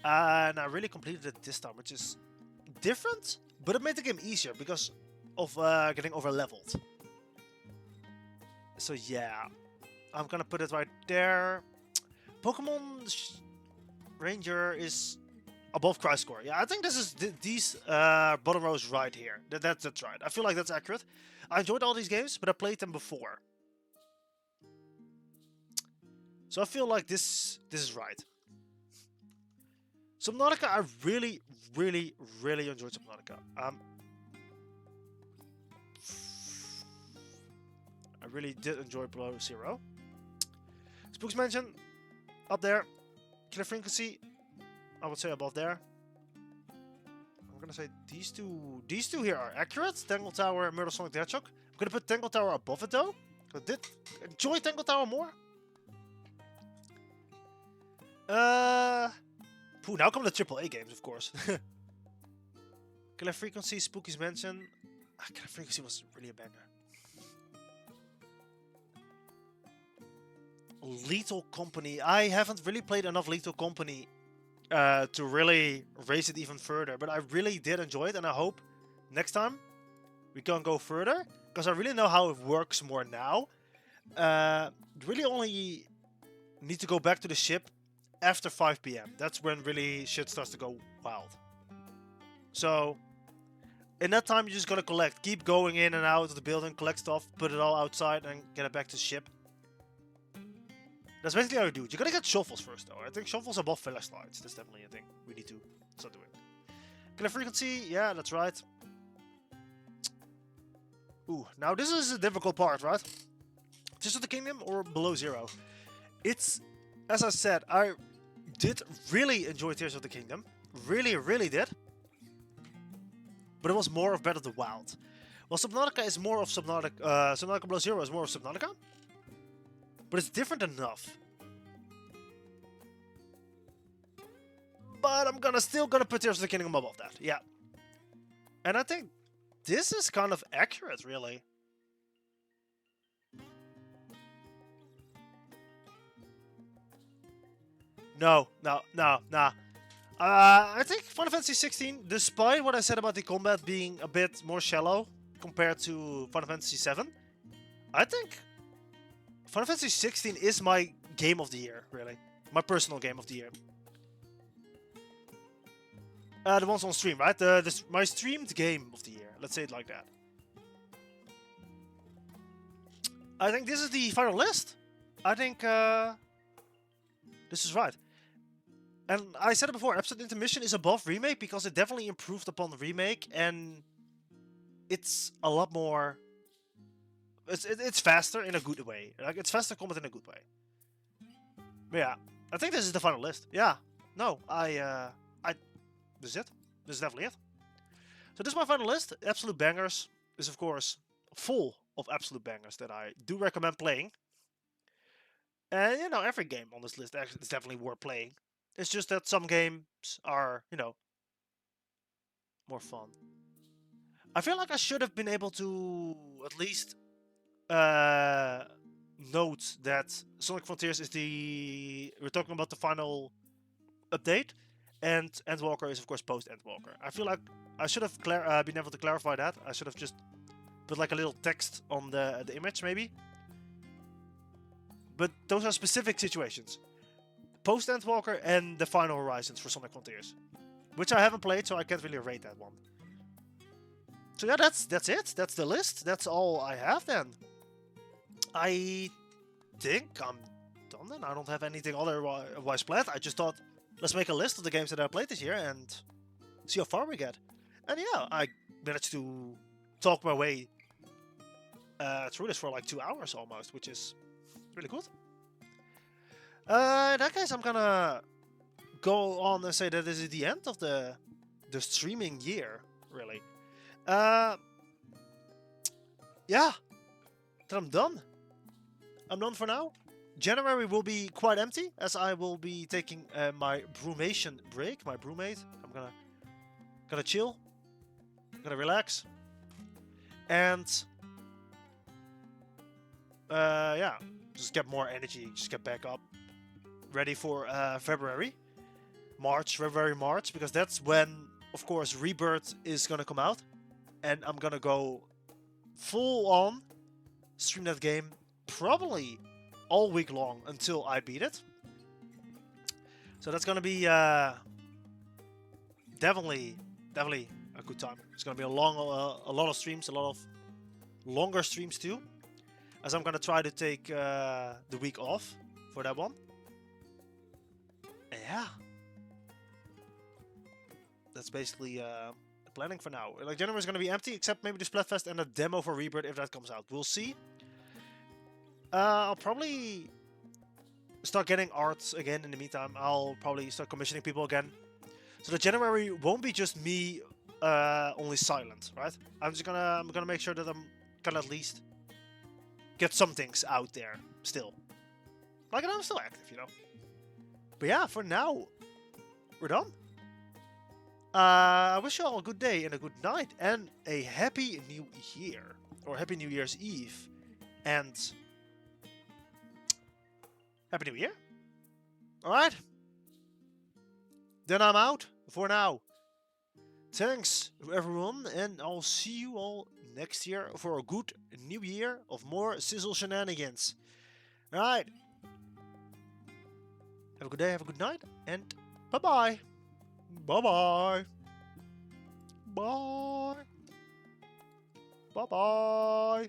And I really completed it this time, which is different, but it made the game easier because of getting over-leveled. So yeah, I'm gonna put it right there. Pokemon Ranger is above Crisis Core. Yeah, I think this is these bottom rows right here. That's right. I feel like that's accurate. I enjoyed all these games, but I played them before. So I feel like this is right. Subnautica, I really enjoyed Subnautica. I really did enjoy Below Zero. Spooks Mansion, up there. Killer Frequency, I would say above there. I'm gonna say these two here are accurate. Tangle Tower, Murder Sonic the Hedgehog. I'm gonna put Tangle Tower above it though. I did enjoy Tangle Tower more. Now come the AAA games, of course. Killer Frequency, Spooky's Mansion. Killer Frequency was really a banger. Lethal Company. I haven't really played enough Lethal Company to really raise it even further, but I really did enjoy it, and I hope next time we can go further, because I really know how it works more now. Really only need to go back to the ship after 5 PM. That's when really shit starts to go wild. So in that time, you just gotta collect. Keep going in and out of the building, collect stuff, put it all outside, and get it back to the ship. That's basically how you do it. You gotta get shovels first, though. I think shovels above flashlights. That's definitely a thing we need to start doing. Killer Frequency, yeah, that's right. Ooh, now this is a difficult part, right? Tears of the Kingdom or Below Zero? It's, as I said, I did really enjoy Tears of the Kingdom. Really, really did. But it was more of Breath of the Wild. Well, Subnautica is more of Subnautica. Subnautica Below Zero is more of Subnautica. But it's different enough. But I'm still gonna put Tears of the Kingdom above that. Yeah. And I think this is kind of accurate, really. No. I think Final Fantasy 16, despite what I said about the combat being a bit more shallow compared to Final Fantasy 7, I think Final Fantasy 16 is my game of the year, really. My personal game of the year. The ones on stream, right? My streamed game of the year. Let's say it like that. I think this is the final list. I think this is right. And I said it before, Episode Intermission is above Remake because it definitely improved upon the Remake, and it's a lot more... It's faster in a good way. Like, it's faster combat in a good way. But yeah, I think this is the final list. Yeah. No, this is it. This is definitely it. So this is my final list. Absolute bangers is, of course, full of absolute bangers that I do recommend playing. And, you know, every game on this list is definitely worth playing. It's just that some games are, you know, more fun. I feel like I should have been able to at least note that Sonic Frontiers is we're talking about the final update, and Endwalker is, of course, post-Endwalker. I feel like I should have been able to clarify that. I should have just put like a little text on the image, maybe. But those are specific situations. Post-Endwalker and the Final Horizons for Sonic Frontiers, which I haven't played, so I can't really rate that one. So yeah, that's it. That's the list. That's all I have then. I think I'm done then. I don't have anything otherwise planned. I just thought, let's make a list of the games that I played this year and see how far we get. And yeah, I managed to talk my way through this for like 2 hours almost, which is really good. In that case, I'm gonna go on and say that this is the end of the streaming year, really. Yeah, then I'm done. I'm done for now. January will be quite empty, as I will be taking my brumation break, my brewmate. I'm gonna chill, gonna relax, and yeah, just get more energy, just get back up, ready for February, March, because that's when, of course, Rebirth is gonna come out, and I'm gonna go full on stream that game probably all week long until I beat it. So that's gonna be definitely a good time. It's gonna be a lot of streams, a lot of longer streams too, as I'm gonna try to take the week off for that one. And yeah, that's basically the planning for now. Like, January is gonna be empty, except maybe the Splatfest and a demo for Rebirth if that comes out. We'll see. I'll probably start getting art again in the meantime. I'll probably start commissioning people again So the January won't be just me only silent, right? I'm gonna make sure that I'm gonna at least get some things out there still. Like, and I'm still active, you know. But yeah, for now, we're done. I wish you all a good day and a good night and a happy new year. Or happy New Year's Eve. And happy New Year. Alright. Then I'm out for now. Thanks everyone, and I'll see you all next year for a good new year of more Sizzle shenanigans. Alright. Have a good day, have a good night, and bye-bye. Bye-bye. Bye. Bye-bye.